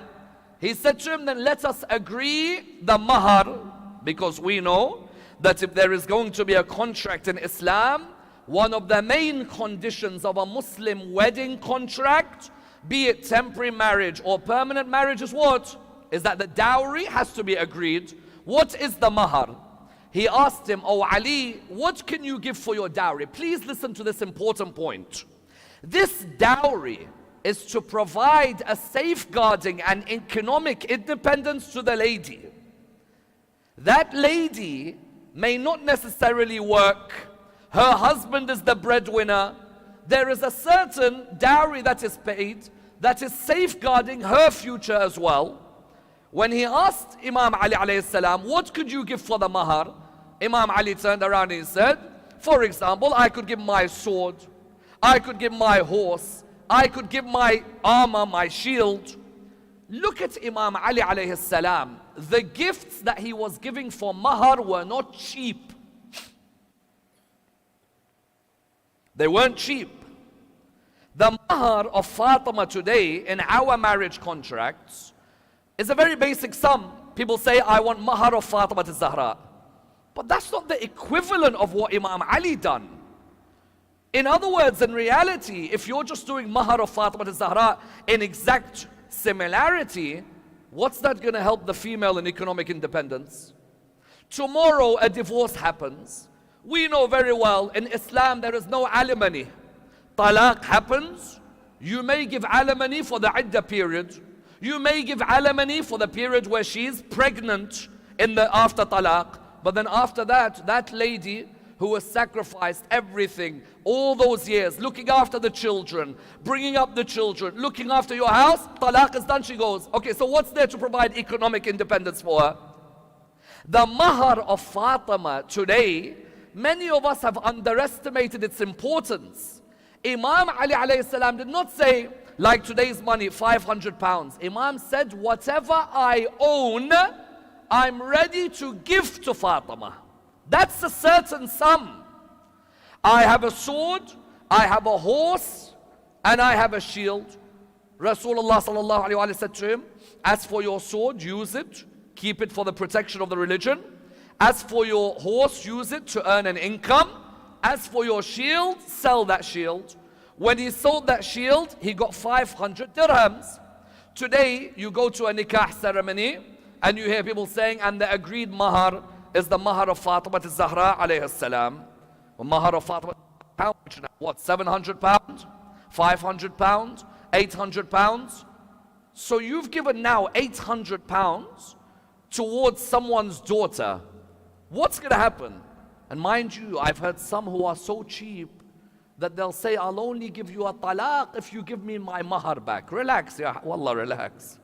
He said to him, then let us agree the mahar, because we know that if there is going to be a contract in Islam, one of the main conditions of a Muslim wedding contract, be it temporary marriage or permanent marriage, is what? Is that the dowry has to be agreed. What is the mahar? He asked him, oh Ali, what can you give for your dowry? Please listen to this important point. This dowry is to provide a safeguarding and economic independence to the lady. That lady may not necessarily work. Her husband is the breadwinner. There is a certain dowry that is paid that is safeguarding her future as well. When he asked Imam Ali alayhi salam, what could you give for the mahar? Imam Ali turned around and he said, for example, I could give my sword, I could give my horse, I could give my armor, my shield. Look at Imam Ali alayhi salam. The gifts that he was giving for mahar were not cheap. They weren't cheap. The mahar of Fatima today in our marriage contracts is a very basic sum. People say, I want mahar of Fatima al-Zahra. But that's not the equivalent of what Imam Ali done. In other words, in reality, if you're just doing mahar of Fatima al-Zahra in exact similarity, what's that going to help the female in economic independence? Tomorrow a divorce happens. We know very well in Islam there is no alimony. Talaq happens. You may give alimony for the iddah period. You may give alimony for the period where she is pregnant in the after talaq. But then after that, that lady who has sacrificed everything, all those years, looking after the children, bringing up the children, looking after your house, talaq is done, she goes, okay, so what's there to provide economic independence for her? The mahar of Fatima today, many of us have underestimated its importance. Imam Ali alayhi salam did not say, like today's money, 500 pounds. Imam said, whatever I own, I'm ready to give to Fatima. That's a certain sum. I have a sword, I have a horse, and I have a shield. Rasulullah sallallahu alaihi wasallam said to him, as for your sword, use it, keep it for the protection of the religion. As for your horse, use it to earn an income. As for your shield, sell that shield. When he sold that shield, he got 500 dirhams. Today, you go to a nikah ceremony, and you hear people saying, and the agreed mahar is the mahar of Fatima al-Zahra alayhi salam. Mahar of Fatima, what, 700 pounds? 500 pounds? 800 pounds? So you've given now 800 pounds towards someone's daughter. What's going to happen? And mind you, I've heard some who are so cheap that they'll say, I'll only give you a talaq if you give me my mahar back. Relax, ya wallah, relax.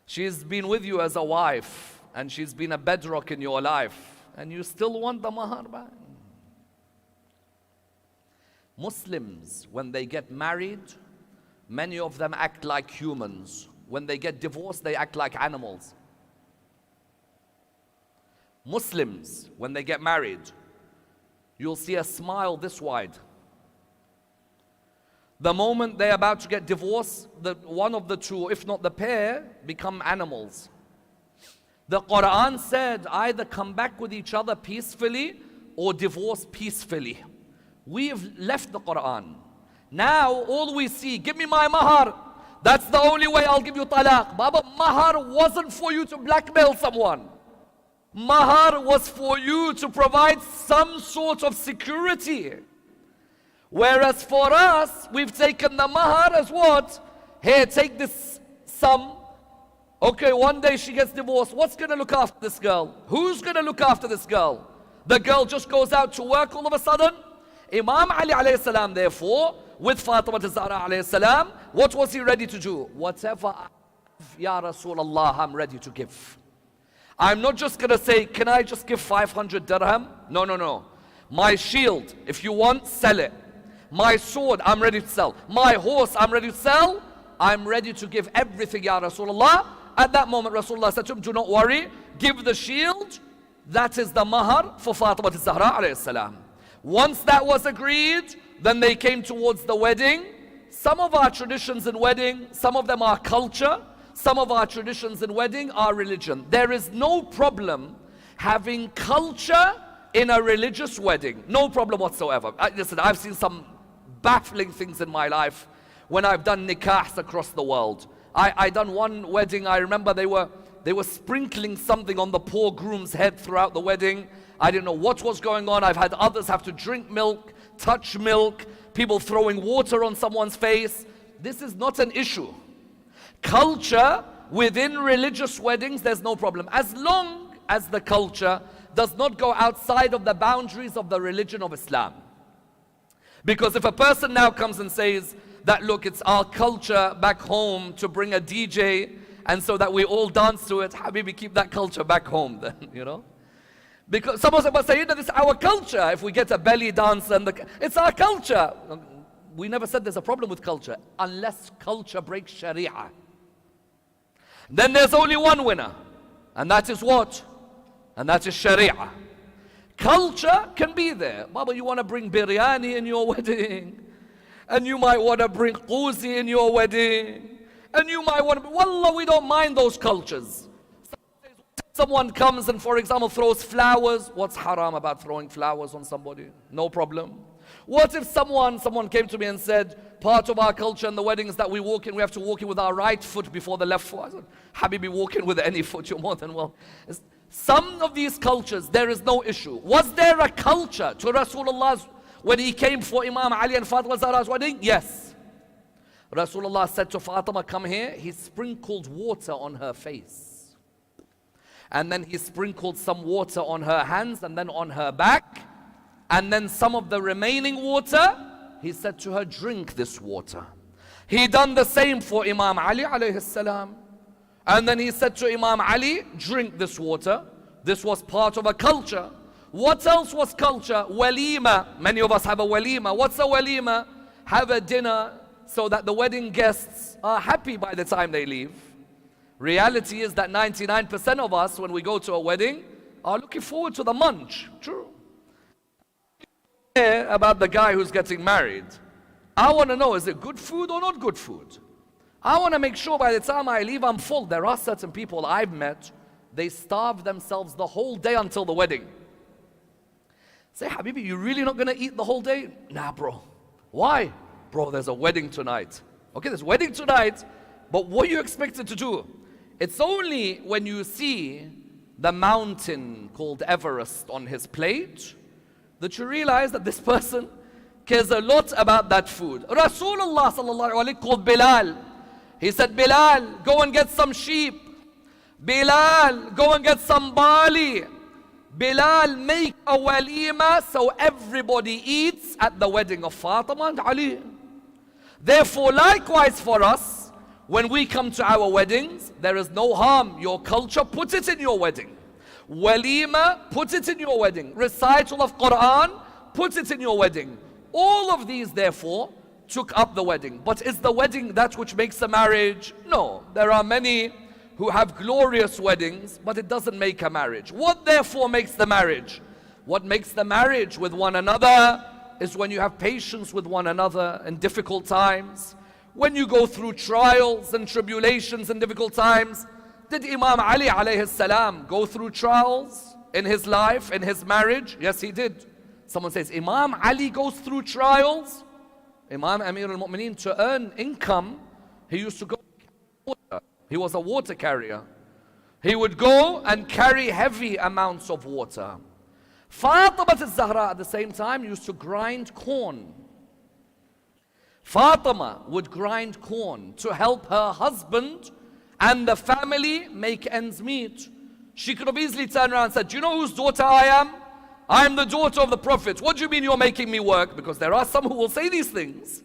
She's been with you as a wife, and she's been a bedrock in your life, and you still want the mahar back. Muslims, when they get married, many of them act like humans. When they get divorced, they act like animals. Muslims, when they get married, you'll see a smile this wide. The moment they're about to get divorced, one of the two, if not the pair, become animals. The Quran said either come back with each other peacefully or divorce peacefully. We've left the Quran. Now all we see, give me my mahar. That's the only way I'll give you talaq. Baba, mahar wasn't for you to blackmail someone. Mahar was for you to provide some sort of security. Whereas for us, we've taken the mahar as what? Here, take this sum. Okay, one day she gets divorced. What's going to look after this girl? Who's going to look after this girl? The girl just goes out to work all of a sudden? Imam Ali alayhi salam, therefore, with Fatima Zahra alayhi salam, what was he ready to do? Whatever I have, Ya Rasulullah, I'm ready to give. I'm not just going to say, can I just give 500 dirham? No. My shield, if you want, sell it. My sword, I'm ready to sell. My horse, I'm ready to sell. I'm ready to give everything, Ya Rasulullah. At that moment, Rasulullah said to him, do not worry, give the shield. That is the mahar for Fatima Zahra alayhi salam. Once that was agreed, then they came towards the wedding. Some of our traditions in wedding, some of them are culture. Some of our traditions in wedding are religion. There is no problem having culture in a religious wedding. No problem whatsoever. Listen, I've seen some baffling things in my life when I've done nikahs across the world. I done one wedding, I remember they were sprinkling something on the poor groom's head throughout the wedding. I didn't know what was going on. I've had others have to drink milk, touch milk, people throwing water on someone's face. This is not an issue. Culture within religious weddings, there's no problem. As long as the culture does not go outside of the boundaries of the religion of Islam. Because if a person now comes and says that, look, it's our culture back home to bring a DJ and so that we all dance to it, Habibi, keep that culture back home then, you know. Because someone said, but Syeda, this is our culture. If we get a belly dance, and it's our culture. We never said there's a problem with culture, unless culture breaks Sharia. Then there's only one winner, and that is what? And that is Sharia. Culture can be there. Baba, you want to bring biryani in your wedding, and you might want to bring quzi in your wedding, and you might want to, wallah, we don't mind those cultures. Someone comes and, for example, throws flowers. What's haram about throwing flowers on somebody? No problem. What if someone came to me and said, part of our culture in the wedding is that we have to walk in with our right foot before the left foot. I said, Habibi, walk in with any foot, you're more than well. Some of these cultures, there is no issue. Was there a culture to Rasulullah when he came for Imam Ali and Fatima Zahra's wedding? Yes. Rasulullah said to Fatima, come here. He sprinkled water on her face. And then he sprinkled some water on her hands and then on her back. And then some of the remaining water, he said to her, drink this water. He done the same for Imam Ali alayhi salam. And then he said to Imam Ali, drink this water. This was part of a culture. What else was culture? Walima. Many of us have a walima. What's a walima? Have a dinner so that the wedding guests are happy by the time they leave. Reality is that 99% of us, when we go to a wedding, are looking forward to the munch. True. About the guy who's getting married. I want to know, is it good food or not good food? I want to make sure by the time I leave, I'm full. There are certain people I've met, they starve themselves the whole day until the wedding. Say, Habibi, you really not going to eat the whole day? Nah, bro. Why? Bro, there's a wedding tonight. Okay, there's a wedding tonight, but what are you expected to do? It's only when you see the mountain called Everest on his plate that you realize that this person cares a lot about that food. Rasulullah sallallahu alaihi wasallam called Bilal. He said, Bilal, go and get some sheep. Bilal, go and get some barley. Bilal, make a walima so everybody eats at the wedding of Fatima and Ali. Therefore, likewise for us, when we come to our weddings, there is no harm. Your culture, put it in your wedding. Walima, put it in your wedding. Recital of Quran, put it in your wedding. All of these, therefore, took up the wedding. But is the wedding that which makes a marriage? No. There are many who have glorious weddings, but it doesn't make a marriage. What therefore makes the marriage? What makes the marriage with one another is when you have patience with one another in difficult times, when you go through trials and tribulations and difficult times. Did Imam Ali alayhi salam go through trials in his life, in his marriage? Yes, he did. Someone says, Imam Ali goes through trials? Imam Amir al-Mu'mineen, to earn income, he used to go water. He was a water carrier. He would go and carry heavy amounts of water. Fatima al-Zahra at the same time used to grind corn. Fatima would grind corn to help her husband and the family make ends meet. She could have easily turned around and said, do you know whose daughter I am? I am the daughter of the Prophet. What do you mean you're making me work? Because there are some who will say these things.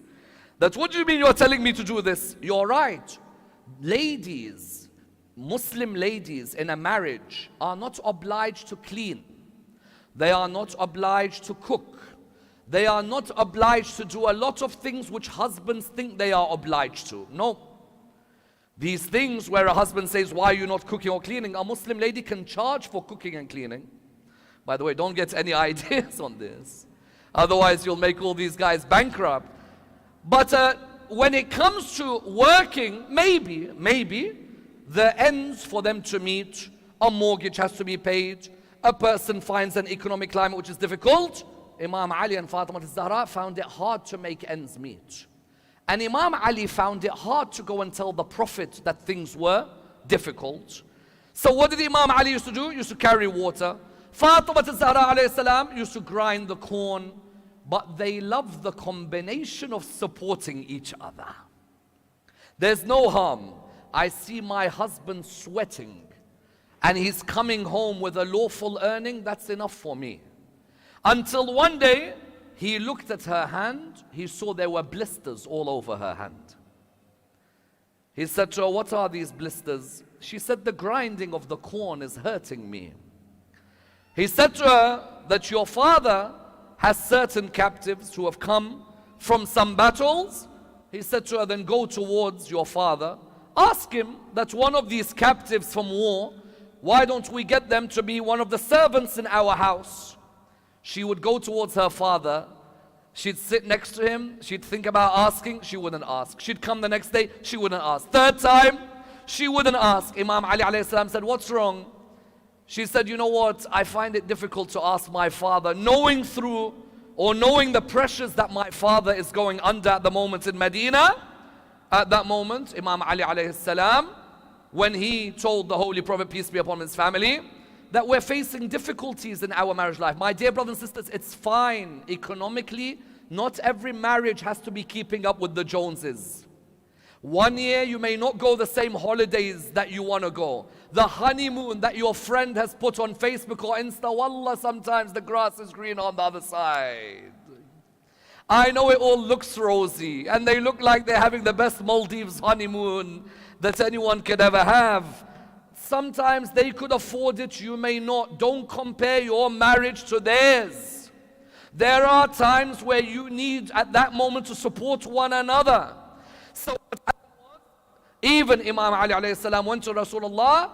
That what do you mean you're telling me to do this? You're right. Ladies, Muslim ladies in a marriage are not obliged to clean. They are not obliged to cook. They are not obliged to do a lot of things which husbands think they are obliged to. No. These things where a husband says, why are you not cooking or cleaning? A Muslim lady can charge for cooking and cleaning. By the way, don't get any ideas on this. Otherwise, you'll make all these guys bankrupt. But when it comes to working, maybe the ends for them to meet, a mortgage has to be paid, a person finds an economic climate which is difficult. Imam Ali and Fatima al-Zahra found it hard to make ends meet. And Imam Ali found it hard to go and tell the Prophet that things were difficult. So what did Imam Ali used to do? He used to carry water. Fatima al-Zahra alayhi salam used to grind the corn. But they loved the combination of supporting each other. There's no harm. I see my husband sweating and he's coming home with a lawful earning, that's enough for me. Until one day, he looked at her hand, he saw there were blisters all over her hand. He said to her, what are these blisters? She said, the grinding of the corn is hurting me. He said to her that your father has certain captives who have come from some battles. He said to her, then go towards your father. Ask him that one of these captives from war, why don't we get them to be one of the servants in our house? She would go towards her father. She'd sit next to him. She'd think about asking. She wouldn't ask. She'd come the next day. She wouldn't ask. Third time, she wouldn't ask. Imam Ali alayhi salam said, what's wrong? She said, you know what? I find it difficult to ask my father, knowing the pressures that my father is going under at the moment in Medina. At that moment, Imam Ali alayhi salam, when he told the Holy Prophet, peace be upon his family, that we're facing difficulties in our marriage life. My dear brothers and sisters, it's fine. Economically, not every marriage has to be keeping up with the Joneses. 1 year, you may not go the same holidays that you want to go. The honeymoon that your friend has put on Facebook or Insta, wallah, sometimes the grass is green on the other side. I know it all looks rosy, and they look like they're having the best Maldives honeymoon that anyone could ever have. Sometimes they could afford it, you may not. Don't compare your marriage to theirs. There are times where you need at that moment to support one another. So even Imam Ali alayhi salam went to Rasulullah,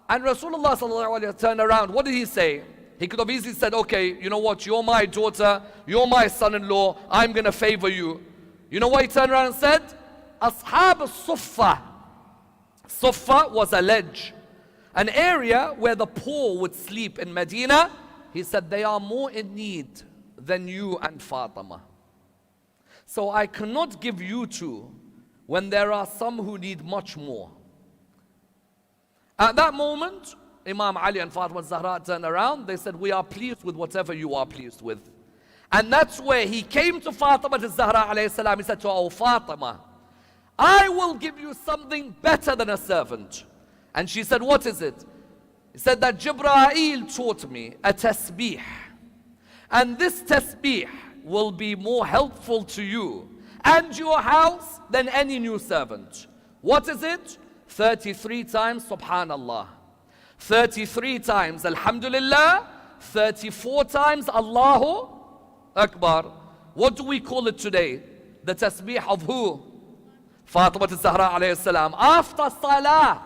and Rasulullah sallallahu alayhi wa sallam turned around. What did he say? He could have easily said, okay, you know what, you're my daughter, you're my son-in-law, I'm going to favor you. You know what he turned around and said? Ashab al-Suffa. Suffa was a ledge, an area where the poor would sleep in Medina. He said, they are more in need than you and Fatima. So I cannot give you two when there are some who need much more. At that moment, Imam Ali and Fatima al-Zahra turned around. They said, we are pleased with whatever you are pleased with. And that's where he came to Fatima al-Zahra alayhi salam. He said to her, oh Fatima, I will give you something better than a servant. And she said, what is it? He said that Jibreel taught me a tasbih. And this tasbih will be more helpful to you and your house than any new servant. What is it? 33 times Subhanallah. 33 times Alhamdulillah. 34 times Allahu Akbar. What do we call it today? The tasbih of who? Fatima al-Zahra alayhi salam. After salah.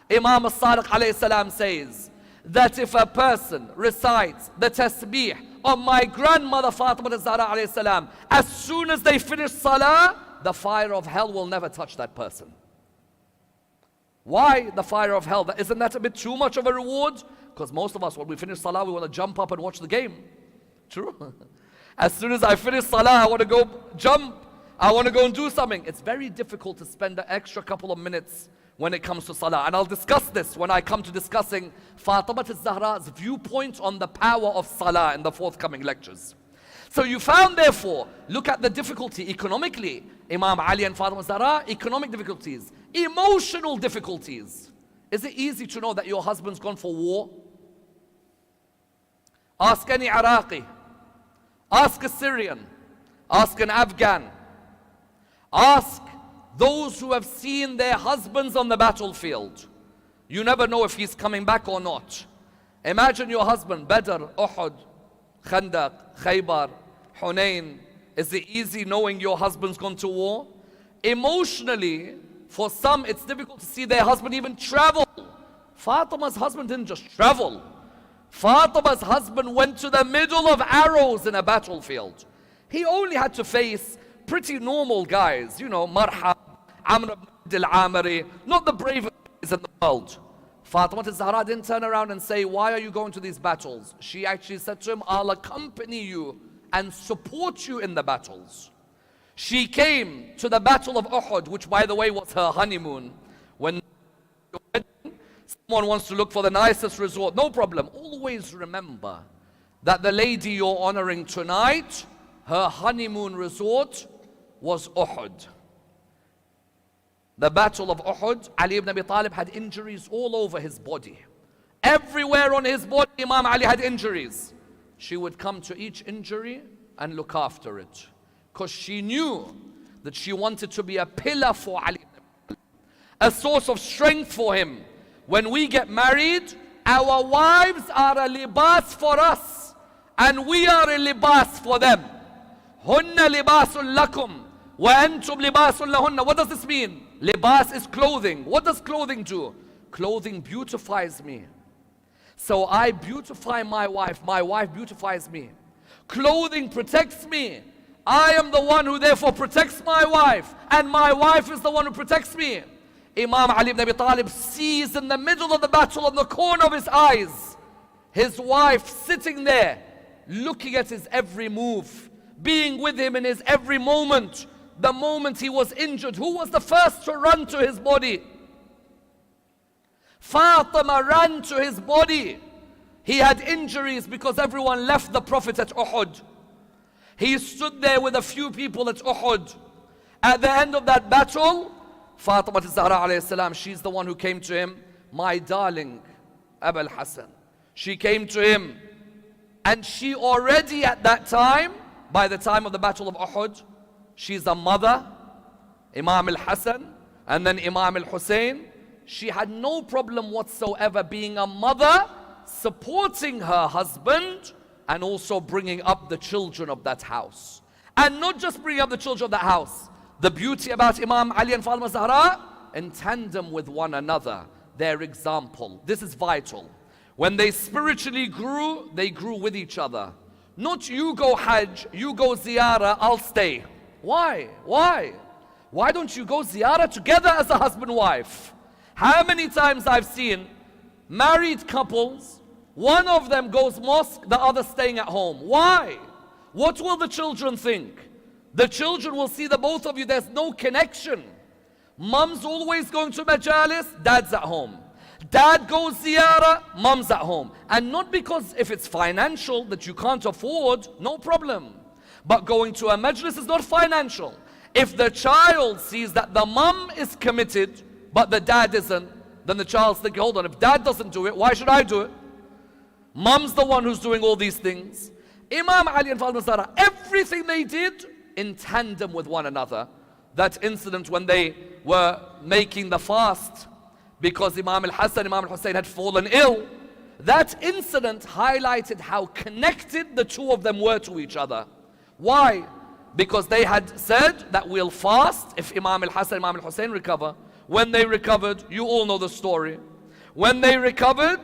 Imam al-Sadiq alayhi salam says that if a person recites the tasbih of my grandmother Fatima al-Zahra alayhi salam, as soon as they finish salah, the fire of hell will never touch that person. Why the fire of hell? Isn't that a bit too much of a reward? Because most of us, when we finish salah, we want to jump up and watch the game. True? As soon as I finish salah, I want to go jump. I want to go and do something. It's very difficult to spend an extra couple of minutes when it comes to salah. And I'll discuss this when I come to discussing Fatima al-Zahra's viewpoint on the power of salah in the forthcoming lectures. So you found, therefore, look at the difficulty economically. Imam Ali and Fatima al-Zahra, economic difficulties, emotional difficulties. Is it easy to know that your husband's gone for war? Ask any Iraqi, ask a Syrian, ask an Afghan, ask those who have seen their husbands on the battlefield. You never know if he's coming back or not. Imagine your husband, Badr, Uhud, Khandaq, Khaybar, Hunain. Is it easy knowing your husband's gone to war? Emotionally, for some it's difficult to see their husband even travel. Fatima's husband didn't just travel. Fatima's husband went to the middle of arrows in a battlefield. He only had to face pretty normal guys, you know, Mahar, Amr al-Amari, not the bravest guys in the world. Fatima al-Zahra didn't turn around and say, why are you going to these battles? She actually said to him, I'll accompany you and support you in the battles. She came to the battle of Uhud, which by the way was her honeymoon. When someone wants to look for the nicest resort, no problem. Always remember that the lady you're honoring tonight, her honeymoon resort was Uhud. The battle of Uhud, Ali ibn Abi Talib had injuries all over his body. Everywhere on his body, Imam Ali had injuries. She would come to each injury and look after it. Because she knew that she wanted to be a pillar for Ali, a source of strength for him. When we get married, our wives are a libas for us, and we are a libas for them. Hunna libasun lakum, wa antum libasun lahunna. What does this mean? Libas is clothing. What does clothing do? Clothing beautifies me. So I beautify my wife beautifies me. Clothing protects me. I am the one who therefore protects my wife, and my wife is the one who protects me. Imam Ali ibn Abi Talib sees in the middle of the battle, on the corner of his eyes, his wife sitting there, looking at his every move, being with him in his every moment. The moment he was injured, who was the first to run to his body? Fatima ran to his body. He had injuries because everyone left the Prophet at Uhud. He stood there with a few people at Uhud. At the end of that battle, Fatima al-Zahra alayhi salam, she's the one who came to him, my darling Abu al-Hasan. She came to him, and she already at that time, by the time of the battle of Uhud, she's a mother, Imam al-Hasan, and then Imam al-Hussein. She had no problem whatsoever being a mother, supporting her husband, and also bringing up the children of that house. And not just bringing up the children of that house. The beauty about Imam Ali and Fatima Zahra, in tandem with one another, their example. This is vital. When they spiritually grew, they grew with each other. Not you go Hajj, you go Ziyarat, I'll stay. Why? Why don't you go Ziyarat together as a husband-wife? How many times I've seen married couples, one of them goes mosque, the other staying at home. Why? What will the children think? The children will see the both of you, there's no connection. Mom's always going to Majalis, dad's at home. Dad goes Ziyarat, mom's at home. And not because if it's financial that you can't afford, no problem. But going to a Majlis is not financial. If the child sees that the mom is committed, but the dad isn't, then the child's thinking, hold on, if dad doesn't do it, why should I do it? Mom's the one who's doing all these things. Imam Ali and Fatima Zahra, everything they did in tandem with one another. That incident when they were making the fast because Imam al-Hasan, Imam al-Hussein had fallen ill. That incident highlighted how connected the two of them were to each other. Why? Because they had said that we'll fast if Imam al-Hasan, Imam al-Hussein recover. When they recovered, you all know the story. When they recovered,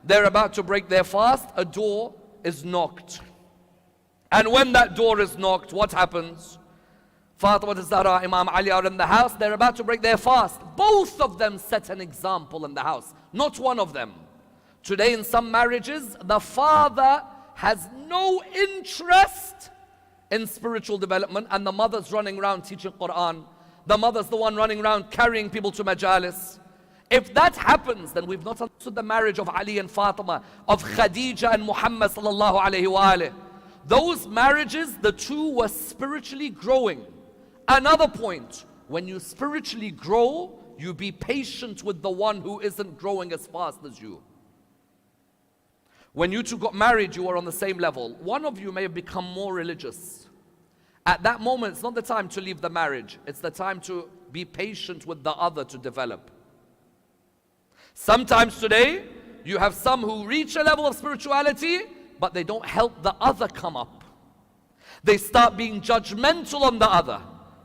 they're about to break their fast, a door is knocked. And when that door is knocked, what happens? Fatima al-Zahra, Imam Ali are in the house, they're about to break their fast. Both of them set an example in the house, not one of them. Today in some marriages, the father has no interest in spiritual development and the mother's running around teaching Quran. The mother's the one running around carrying people to Majalis. If that happens, then we've not understood the marriage of Ali and Fatima, of Khadija and Muhammad sallallahu alayhi wa alayhi. Those marriages, the two were spiritually growing. Another point, when you spiritually grow, you be patient with the one who isn't growing as fast as you. When you two got married, you were on the same level. One of you may have become more religious. At that moment, it's not the time to leave the marriage. It's the time to be patient with the other to develop. Sometimes today, you have some who reach a level of spirituality, but they don't help the other come up. They start being judgmental on the other.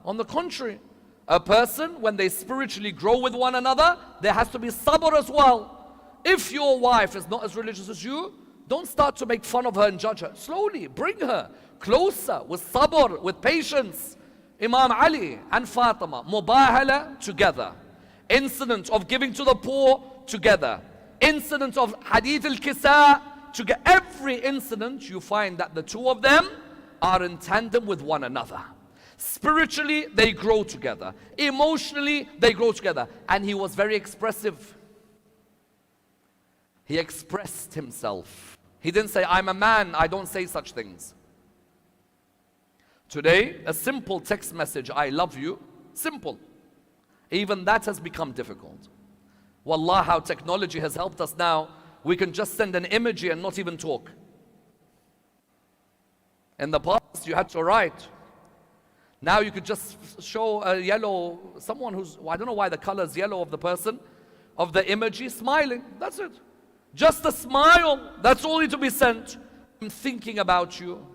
On the contrary, a person, when they spiritually grow with one another, there has to be sabr as well. If your wife is not as religious as you, don't start to make fun of her and judge her. Slowly, bring her closer with sabr, with patience. Imam Ali and Fatima, mubahala together. Incident of giving to the poor together. Incident of hadith al-kisa together. Every incident you find that the two of them are in tandem with one another. Spiritually, they grow together. Emotionally, they grow together. And he was very expressive. He expressed himself. He didn't say, I'm a man, I don't say such things. Today, a simple text message, I love you, simple. Even that has become difficult. Wallah, how technology has helped us now. We can just send an emoji and not even talk. In the past, you had to write. Now you could just show a yellow, someone who's, I don't know why the color is yellow of the person, of the emoji, smiling. That's it. Just a smile. That's all need to be sent. I'm thinking about you.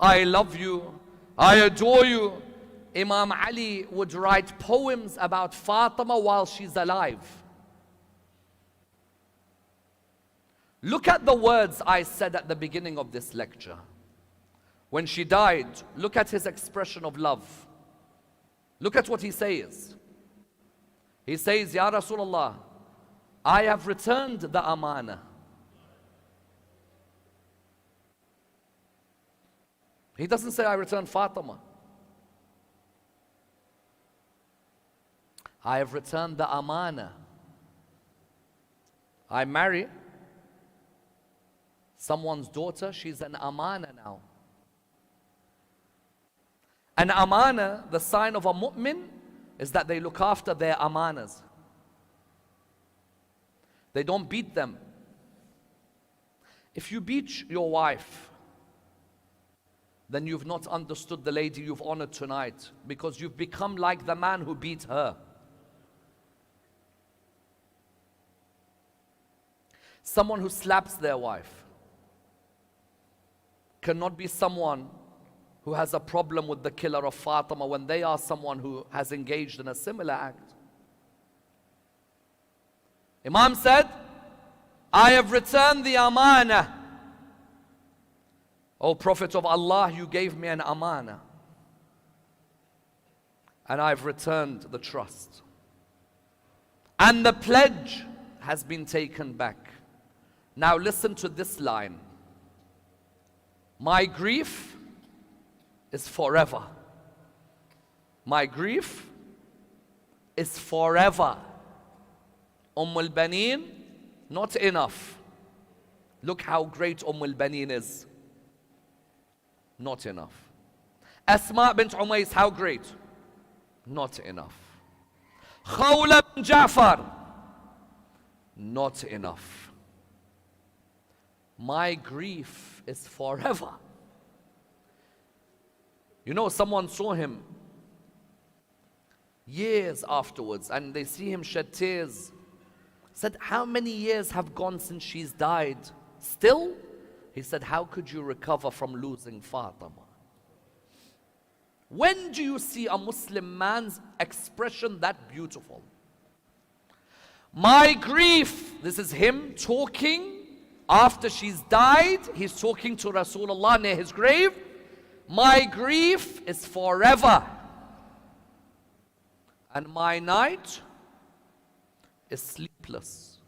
I love you. I adore you. Imam Ali would write poems about Fatima while she's alive. Look at the words I said at the beginning of this lecture. When she died, look at his expression of love. Look at what he says. He says, Ya Rasulullah, I have returned the amana. He doesn't say, I returned Fatima. I have returned the amana. I marry someone's daughter, she's an amana now. An amana, the sign of a mu'min, is that they look after their amanas. They don't beat them. If you beat your wife, then you've not understood the lady you've honored tonight, because you've become like the man who beat her. Someone who slaps their wife cannot be someone who has a problem with the killer of Fatima when they are someone who has engaged in a similar act. Imam said, I have returned the amana. O Prophet of Allah, you gave me an amana. And I've returned the trust. And the pledge has been taken back. Now listen to this line. My grief is forever. My grief is forever. al-Baneen, not enough. Look how great al-Baneen is. Not enough. Asma bint Umays, how great? Not enough. Khawla bin Ja'far, not enough. My grief is forever. You know, someone saw him years afterwards and they see him shed tears. Said, how many years have gone since she's died? Still? He said, how could you recover from losing Fatima? When do you see a Muslim man's expression that beautiful? My grief this is him talking after she's died. He's talking to Rasulullah near his grave. My grief is forever, and my night is sleepless.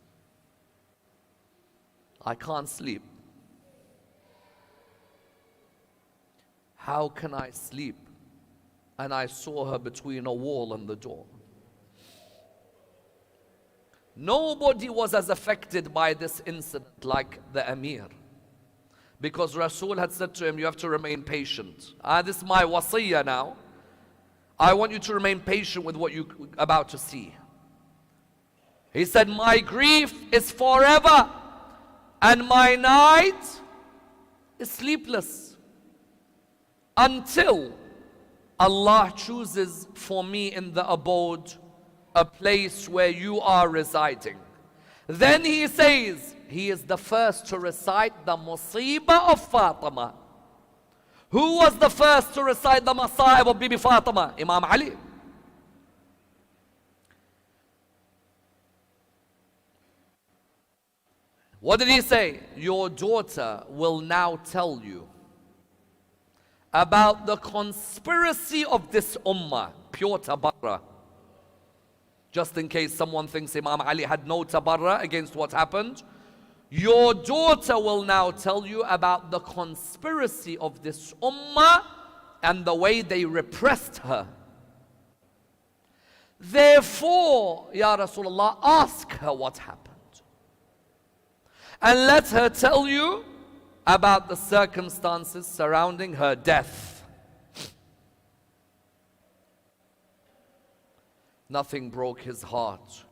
I can't sleep. How can I sleep? And I saw her between a wall and the door. Nobody was as affected by this incident like the Amir, because Rasul had said to him, you have to remain patient. This is my wasiyah now. I want you to remain patient with what you're about to see. He said, my grief is forever, and my night is sleepless, until Allah chooses for me in the abode a place where you are residing. Then he says, he is the first to recite the musibah of Fatima. Who was the first to recite the masa'ib of Bibi Fatima? Imam Ali. What did he say? Your daughter will now tell you about the conspiracy of this ummah, pure tabarra. Just in case someone thinks Imam Ali had no tabarra against what happened, your daughter will now tell you about the conspiracy of this ummah and the way they repressed her. Therefore, Ya Rasulullah, ask her what happened. And let her tell you about the circumstances surrounding her death. Nothing broke his heart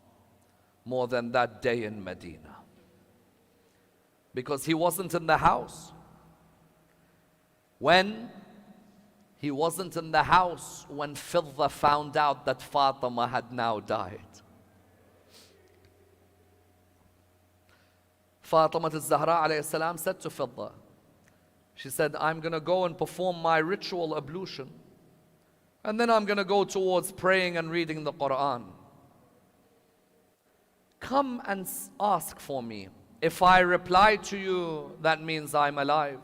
more than that day in Medina, because he wasn't in the house. He wasn't in the house when Fidda found out that Fatima had now died. Fatima al-Zahra alayhi salam said to Fidda, she said, I'm going to go and perform my ritual ablution, and then I'm going to go towards praying and reading the Quran. Come and ask for me. If I reply to you, that means I'm alive.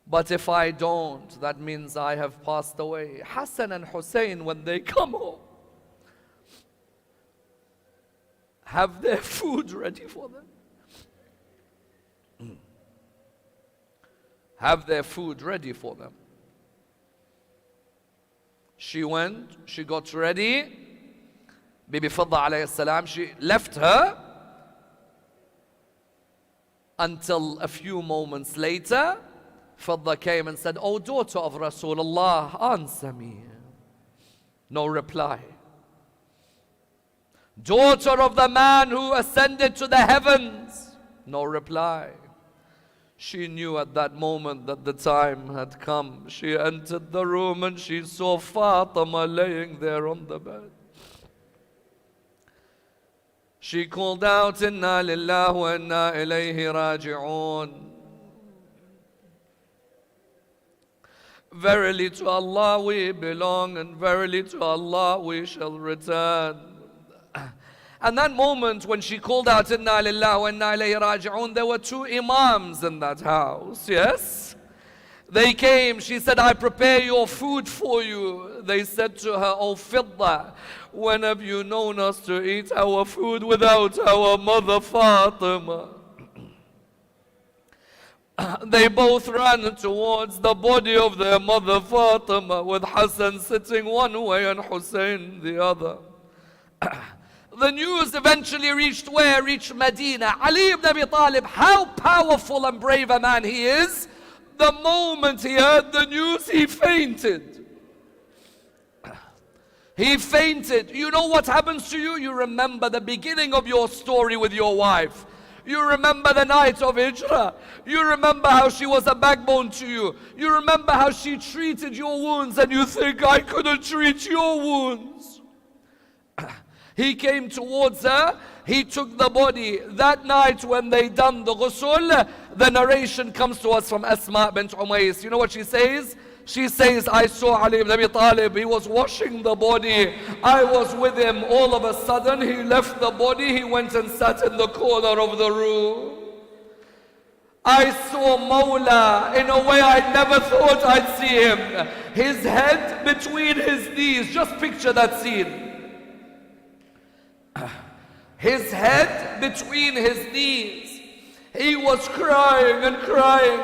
But if I don't, that means I have passed away. Hassan and Hussein, when they come home, have their food ready for them. Have their food ready for them. She went, she got ready. Bibi Fidda alayhi salam, she left her until a few moments later. Fidda came and said, "Oh, daughter of Rasulullah, answer me." No reply. Daughter of the man who ascended to the heavens, no reply. She knew at that moment that the time had come. She entered the room and she saw Fatima laying there on the bed. She called out, "Inna lillahi wa inna ilayhi raji'un." Verily to Allah we belong, and verily to Allah we shall return. And that moment when she called out, "Inna lillahi wa inna ilayhi raji'un," there were two imams in that house, yes? They came, she said, "I prepare your food for you." They said to her, "Oh Fidda, when have you known us to eat our food without our mother Fatima?" They both ran towards the body of their mother Fatima, with Hassan sitting one way and Hussein the other. The news eventually reached where? Reached Medina. Ali ibn Abi Talib, how powerful and brave a man he is, the moment he heard the news, he fainted. He fainted. You know what happens to you? You remember the beginning of your story with your wife. You remember the night of Hijrah. You remember how she was a backbone to you. You remember how she treated your wounds, and you think, I couldn't treat your wounds. He came towards her. He took the body. That night when they done the ghusl, the narration comes to us from Asma bint Umays. You know what she says? She says, I saw Ali ibn Abi Talib, he was washing the body. I was with him. All of a sudden, he left the body. He went and sat in the corner of the room. I saw Mawla in a way I never thought I'd see him. His head between his knees. Just picture that scene. His head between his knees. He was crying and crying.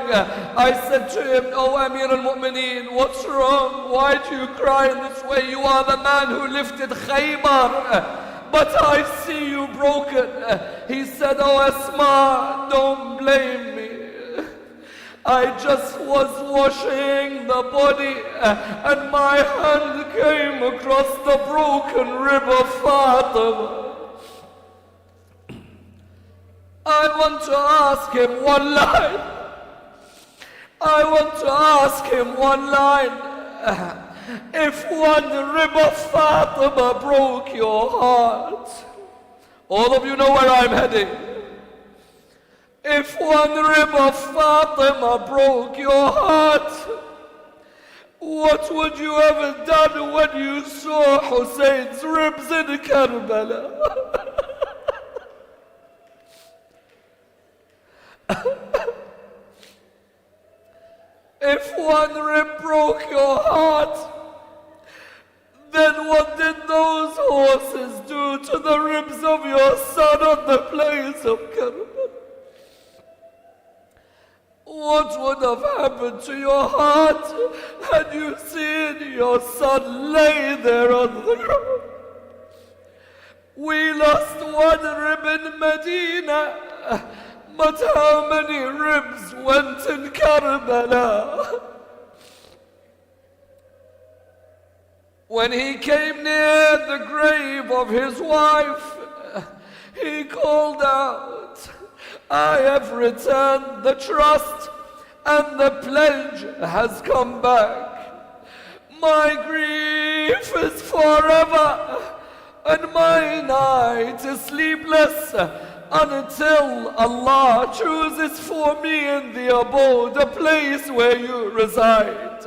I said to him, Oh Amir al-Mu'mineen, what's wrong? Why do you cry in this way? You are the man who lifted Khaybar, but I see you broken. He said, Oh Asma, don't blame me. I just was washing the body and my hand came across the broken rib of Fatima. I want to ask him one line. I want to ask him one line. If one rib of Fatima broke your heart, all of you know where I'm heading. If one rib of Fatima broke your heart, what would you have done when you saw Hussein's ribs in Karbala? If one rib broke your heart, then what did those horses do to the ribs of your son on the plains of Karbala? What would have happened to your heart had you seen your son lay there on the ground? We lost one rib in Medina, but how many ribs went in Karbala? When he came near the grave of his wife, he called out, I have returned the trust and the pledge has come back. My grief is forever and my night is sleepless until Allah chooses for me in the abode a place where you reside.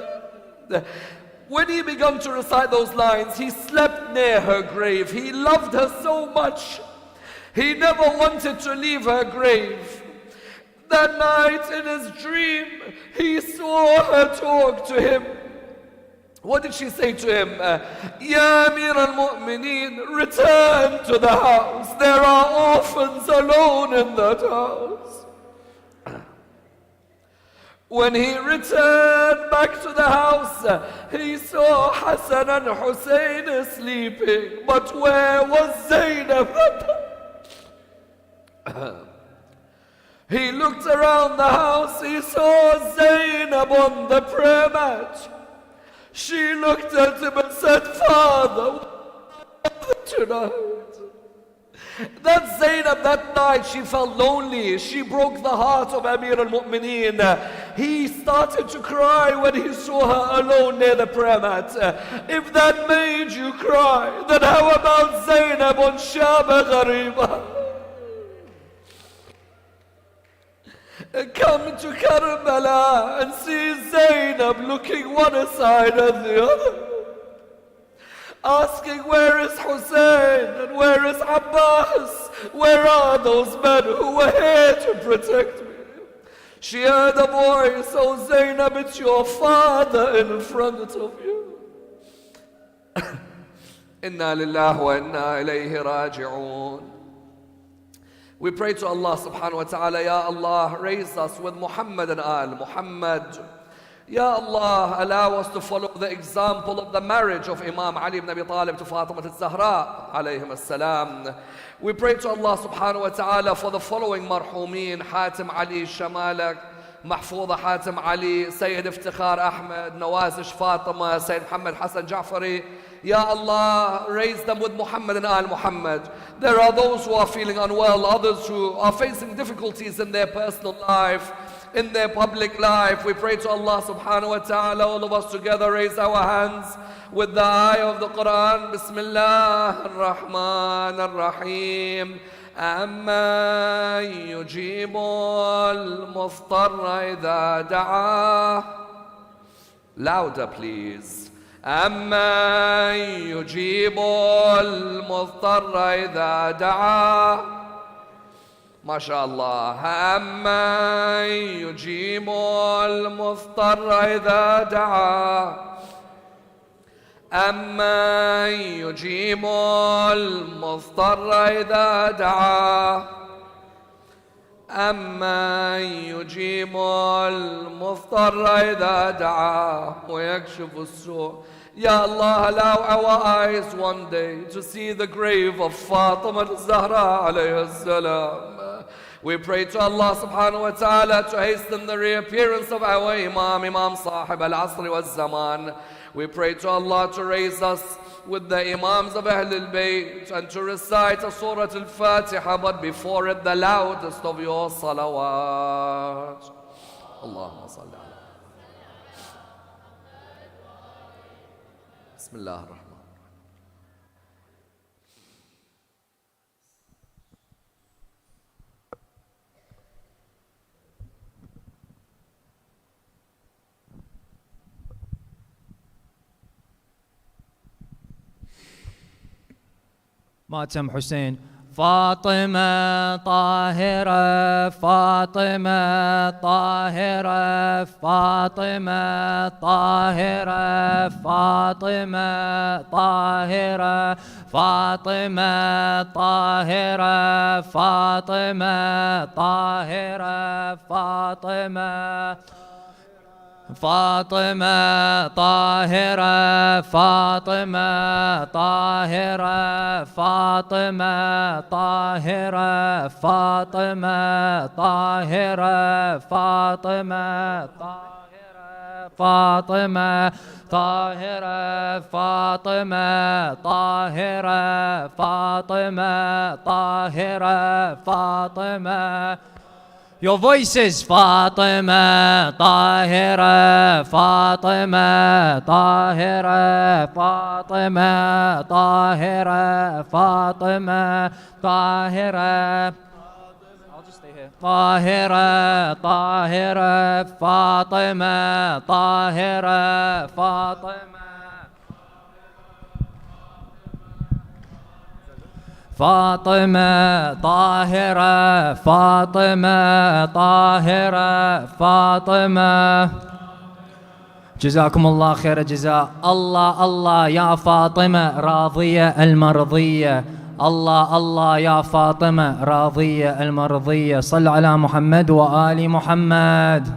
When he began to recite those lines, he slept near her grave. He loved her so much. He never wanted to leave her grave. That night in his dream, he saw her talk to him. What did she say to him? Ya Amir al-Mu'mineen, return to the house. There are orphans alone in that house. When he returned back to the house, he saw Hassan and Hussein sleeping. But where was Zainab? He looked around the house, he saw Zainab on the prayer mat. She looked at him and said, Father, tonight. That Zainab, that night, she felt lonely. She broke the heart of Amir al-Mu'mineen. He started to cry when he saw her alone near the prayer mat. If that made you cry, then how about Zainab on Shaba Ghariba? Come to Karbala and see Zainab looking one side and the other, asking where is Hussein and where is Abbas? Where are those men who were here to protect me? She heard a voice, oh Zainab, it's your father in front of you. Inna lillahi wa inna ilayhi raji'un. We pray to Allah subhanahu wa ta'ala, Ya Allah, raise us with Muhammad and Al Muhammad. Ya Allah, allow us to follow the example of the marriage of Imam Ali ibn Abi Talib to Fatima al-Zahra, alayhim as-salam. We pray to Allah subhanahu wa ta'ala for the following marhumeen: Hatim Ali Shamalak, Mahfouza Hatim Ali, Sayyid Iftikhar Ahmed, Nawazish Fatima, Sayyid Muhammad Hassan Ja'fari. Ya Allah, raise them with Muhammad and Al Muhammad. There are those who are feeling unwell, others who are facing difficulties in their personal life, in their public life. We pray to Allah subhanahu wa ta'ala, all of us together raise our hands with the ayah of the Quran. Bismillah ar-Rahman ar-Rahim. أَمَّا يُجِيبُ الْمُضْطَرَّ إِذَا دَعَاهُ Louder, please. أمن يجيب المضطر إذا دعا. ما شاء الله. أمن يجيب المضطر إذا دعا. أمن يجيب المضطر إذا دعا. أمن يجيب المضطر إذا دعا ويكشف السوء. Ya Allah, allow our eyes one day to see the grave of Fatima al-Zahra alayhi salam. We pray to Allah subhanahu wa ta'ala to hasten the reappearance of our Imam Sahib al-Asr wal-Zaman. We pray to Allah to raise us with the Imams of Ahl al-Bayt and to recite a Surah al-Fatiha, but before it the loudest of your salawat. Allahumma salli ala. Bismillah ar-Rahman. ماتم حسين. فاطمة طاهرة فاطمة طاهرة فاطمة طاهرة فاطمة طاهرة فاطمة طاهرة فاطمة طاهرة فاطمة فاطمة طاهرة فاطمة طاهرة فاطمة طاهرة فاطمة طاهرة فاطمة طاهرة فاطمة طاهرة فاطمة طاهرة فاطمة طاهرة فاطمة. Your voices. فاطمة طاهرة فاطمة طاهرة فاطمة طاهرة فاطمة طاهرة. I'll just stay here. طاهرة طاهرة فاطمة طاهرة فاطمة فاطمة طاهرة فاطمة طاهرة فاطمة. جزاكم الله خير الجزاء. الله الله يا فاطمة راضية المرضية. الله الله يا فاطمة راضية المرضية. صل على محمد وآل محمد.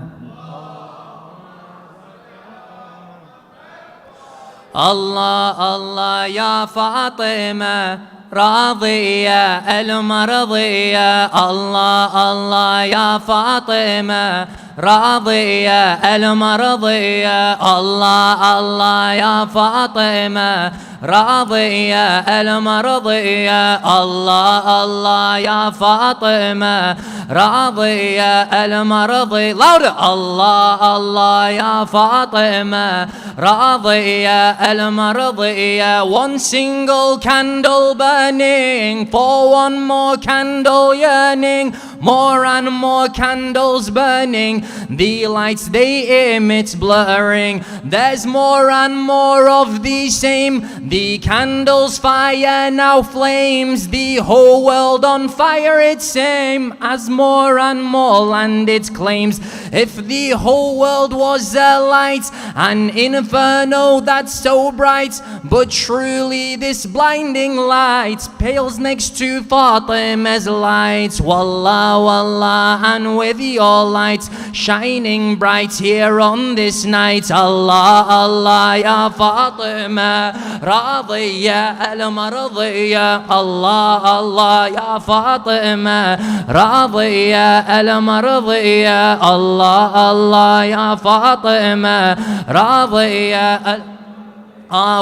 الله الله يا فاطمة راضية المرضية. الله الله يا فاطمة راضية المرضية. الله الله يا فاطمة راضية المرضية. الله الله يا فاطمة راضية المرضية. louder. الله الله يا فاطمة راضية المرضية. One single candle burning for one more candle yearning. More and more candles burning. The lights they emit blurring. There's more and more of the same. The candles fire now flames. The whole world on fire it's same. As more and more land it claims. If the whole world was a light, an inferno that's so bright, but truly this blinding light pales next to Fatima's light. Wallah wallah, and with your light shining bright here on this night. Allah Allah ya Fatima راضية المرضية. الله الله يا فاطمة راضية المرضية. الله الله يا فاطمة راضية.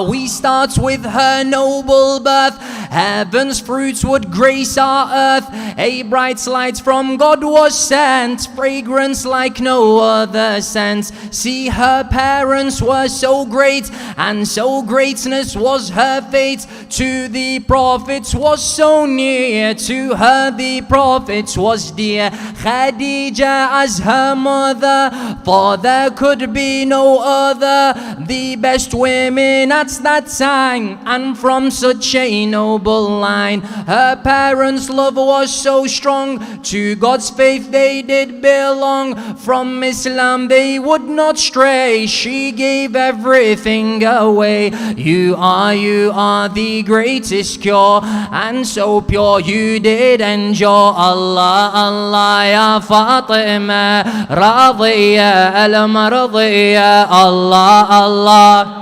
We start with her noble birth. Heaven's fruits would grace our earth. A bright light from God was sent, fragrance like no other scent. See, her parents were so great, and so greatness was her fate. To the prophets was so near, to her the prophets was dear. Khadija as her mother, for there could be no other. The best women at that time, and from such a noble line. Her parents' love was so strong, to God's faith they did belong. From Islam they would not stray, she gave everything away. You are the greatest cure, and so pure you did endure. Allah, Allah, ya Fatima, Radiya al-Mardiya. Allah, Allah,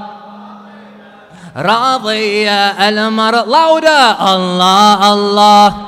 Radiya al-Mar. Louder. Allah, Allah,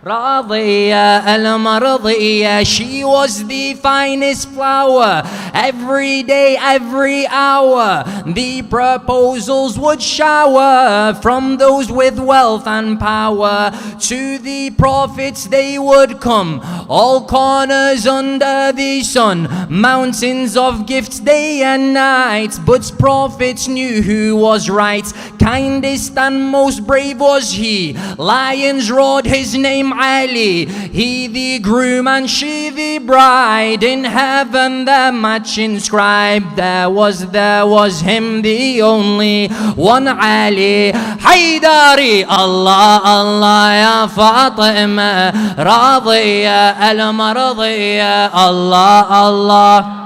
Radiya al-Mardiya. She was the finest flower. Every day, every hour, the proposals would shower from those with wealth and power. To the prophets they would come, all corners under the sun, mountains of gifts day and night. But prophets knew who was right, kindest and most brave was he. Lions roared his name Ali, he the groom and she the bride. In heaven the match inscribed, there was him the only one, Ali Haydari. Allah, Allah, ya Fatima, Radiya al-Mardiya. Allah, Allah,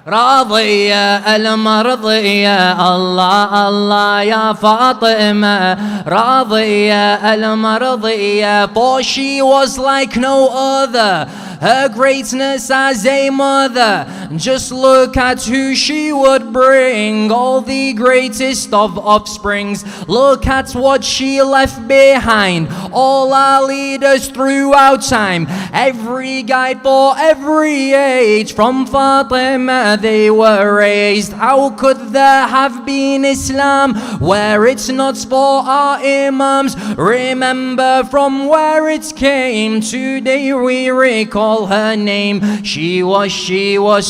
Radiya al-Mardiya. Allah, Allah, ya Fatima, Radiya al-Mardiya. For she was like no other, her greatness as a mother. Just look at who she would bring, all the greatest of offsprings. Look at what she left behind, all our leaders throughout time. Every guide for every age, from Fatima they were raised. How could there have been Islam where it's not for our imams? Remember from where it came, today we recall her name. She was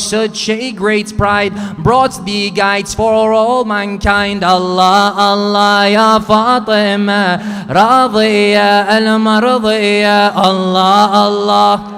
such a great pride, brought the guides for all mankind. Allah, Allah, ya Fatima, Radiya al-Mardiya. Allah, Allah,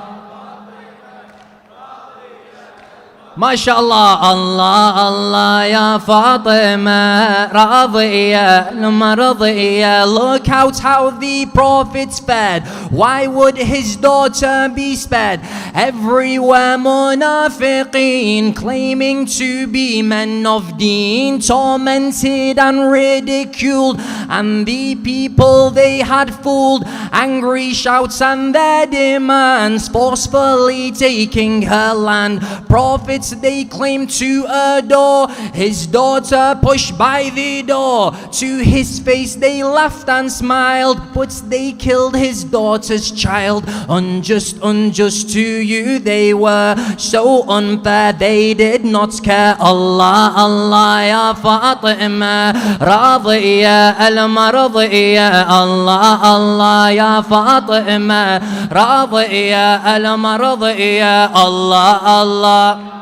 MashaAllah. Allah, Allah, ya Fatima, Radiya al-Mardiya. Look out how the prophets fared. Why would his daughter be spared? Everywhere munafiqeen, claiming to be men of deen, tormented and ridiculed, and the people they had fooled. Angry shouts and their demands, forcefully taking her land. Prophets they claimed to adore, his daughter pushed by the door. To his face they laughed and smiled, but they killed his daughter's child. Unjust, unjust to you they were, so unfair they did not care. Allah, Allah, ya Fatima, Radiya al-Mardiya. Allah, Allah, ya Fatima, Radiya al-Mardiya. Allah, Allah,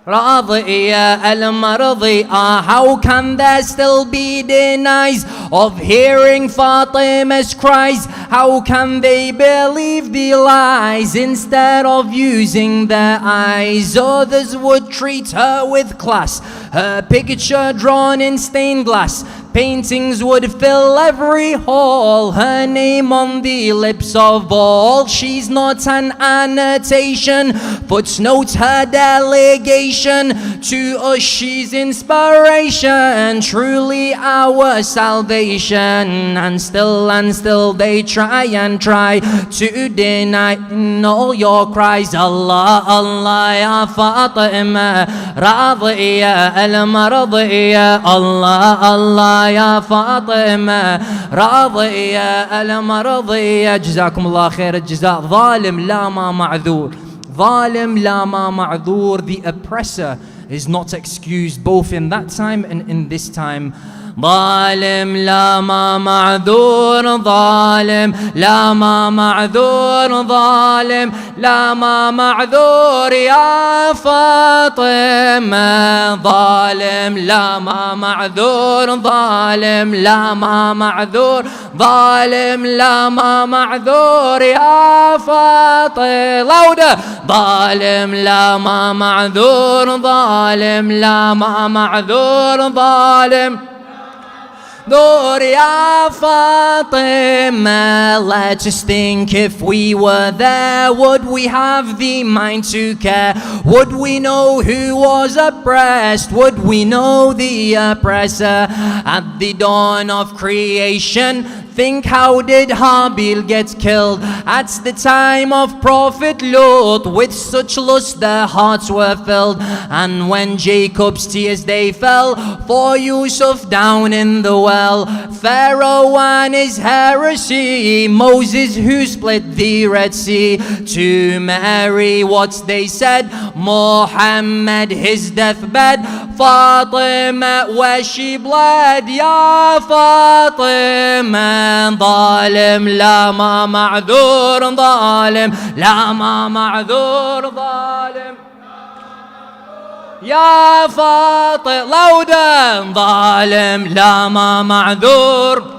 Radiya al-Mardiya. How can there still be denies of hearing Fatima's cries? How can they believe the lies instead of using their eyes? Others would treat her with class, her picture drawn in stained glass. Paintings would fill every hall, her name on the lips of all. She's not an annotation, footnote her delegation. To us she's inspiration, truly our salvation. And still they try and try to deny in all your cries. Allah, Allah, ya Fatima, Radiya al-Mardiya. Allah, Allah, ya Fatima, Radiya al-Mardiya. جزاكم الله خير الجزاء. ظالم لا ما معذور, ظالم لا ما معذور. The oppressor is not excused both in that time and in this time. ظالم لا ما معذور ظالم لا ما معذور ظالم لا ما معذور يا فاطمة ظالم لا ما معذور ظالم لا ما معذور ظالم لا ما معذور يا فاطمة لودة ظالم لا ما معذور ظالم لا ما معذور ظالم Nur ya Fatima. Let's just think, if we were there, would we have the mind to care? Would we know who was oppressed? Would we know the oppressor? At the dawn of creation, think, how did Habil get killed? At the time of Prophet Lot, with such lust their hearts were filled. And when Jacob's tears they fell for Yusuf down in the well, Pharaoh and his heresy, Moses who split the Red Sea, to Mary what they said, Muhammad his deathbed, Fatima where she bled, Ya Fatima. ظالم لا ما معذور ظالم لا ما معذور ظالم يا فاطمة لودا ظالم لا ما معذور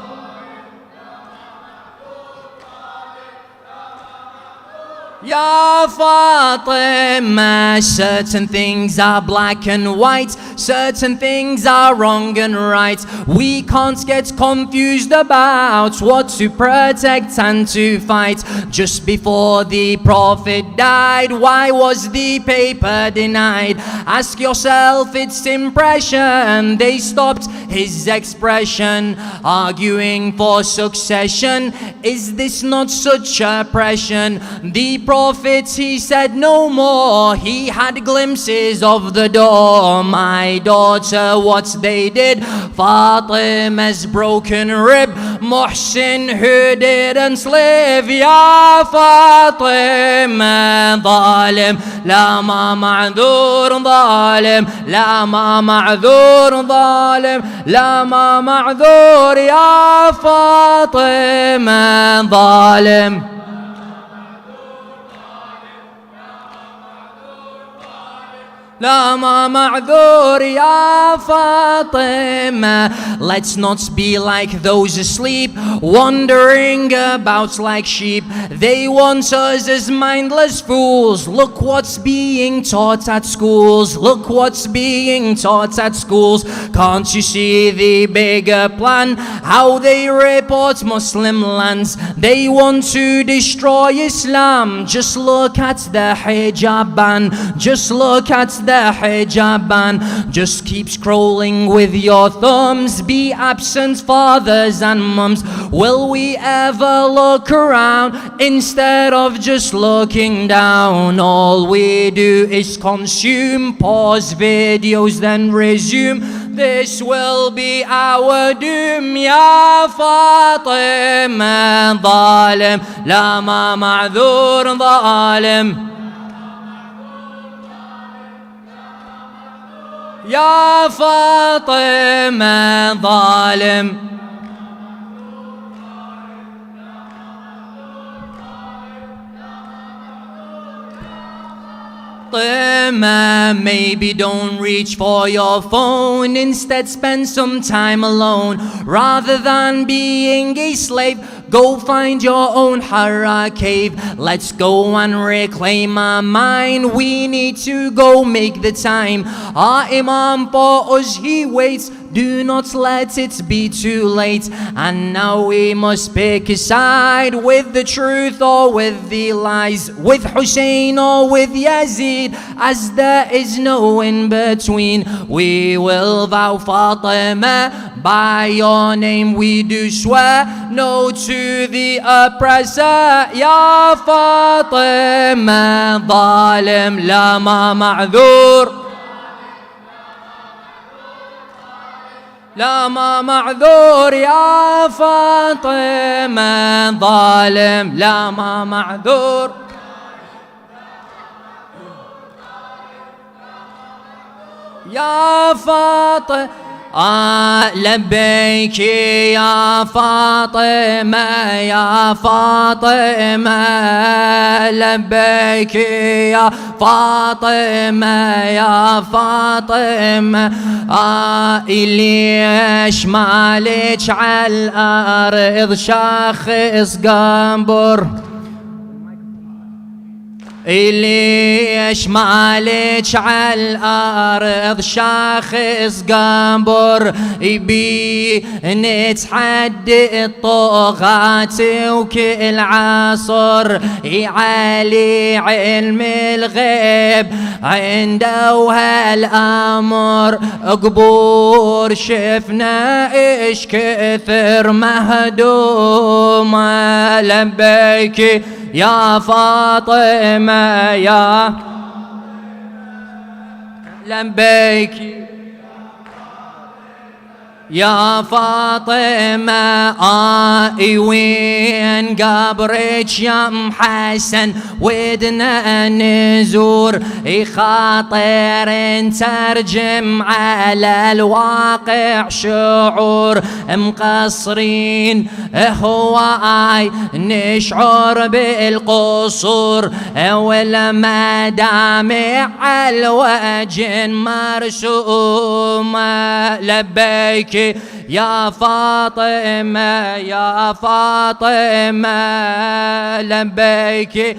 Ya Fatima. Certain things are black and white, certain things are wrong and right. We can't get confused about what to protect and to fight. Just before the Prophet died, why was the paper denied? Ask yourself its impression. They stopped his expression, arguing for succession. Is this not such oppression? The Prophet, he said no more. He had glimpses of the door. My daughter, what they did, Fatima's broken rib, Muhsin who didn't live, Ya Fatima. ظالم لا ما معذور ظالم لا ما معذور ظالم لا ما معذور يا فاطمة ظالم لا ما معذور يا فاطمة. Let's not be like those asleep, wandering about like sheep. They want us as mindless fools. Look what's being taught at schools. Look what's being taught at schools. Can't you see the bigger plan? How they report Muslim lands. They want to destroy Islam. Just look at the hijab ban. Just look at the hijab ban. Just keep scrolling with your thumbs. Be absent fathers and mums. Will we ever look around instead of just looking down? All we do is consume, pause videos then resume. This will be our doom. Ya Fatima ظالم لا ما معذور ظالم يا فاطمة ظالم Maybe don't reach for your phone. Instead spend some time alone. Rather than being a slave, go find your own Hara cave. Let's go and reclaim our mind. We need to go make the time. Our Imam for us, he waits. Do not let it be too late. And now we must pick a side, with the truth or with the lies, with Hussein or with Yazid, as there is no in between. We will vow Fatima, by your name we do swear, no to the oppressor. Ya Fatima ظالم لا ما معذور لا ما معذور يا فاطمة ظالم لا ما معذور يا فاطمة لبيك يا فاطمة يا فاطمة لبيك يا فاطمة يا فاطمة ليش مالك على الأرض شاخص قنبر ليش مالك على الأرض شاخص قنبر يبي نتحدي الطغاة وكل عصر يعلي علم الغيب عنده هالأمر قبور شفنا إيش كثر مهدومة لبيك يا فاطمة يا لبيك يا فاطمة وين قبرك يا محسن ودنا نزور خاطر نترجم على الواقع شعور مقصرين هواي نشعر بالقصور ولما دامع الوجه مرسوم لبيك يا فاطمة يا فاطمة لبيك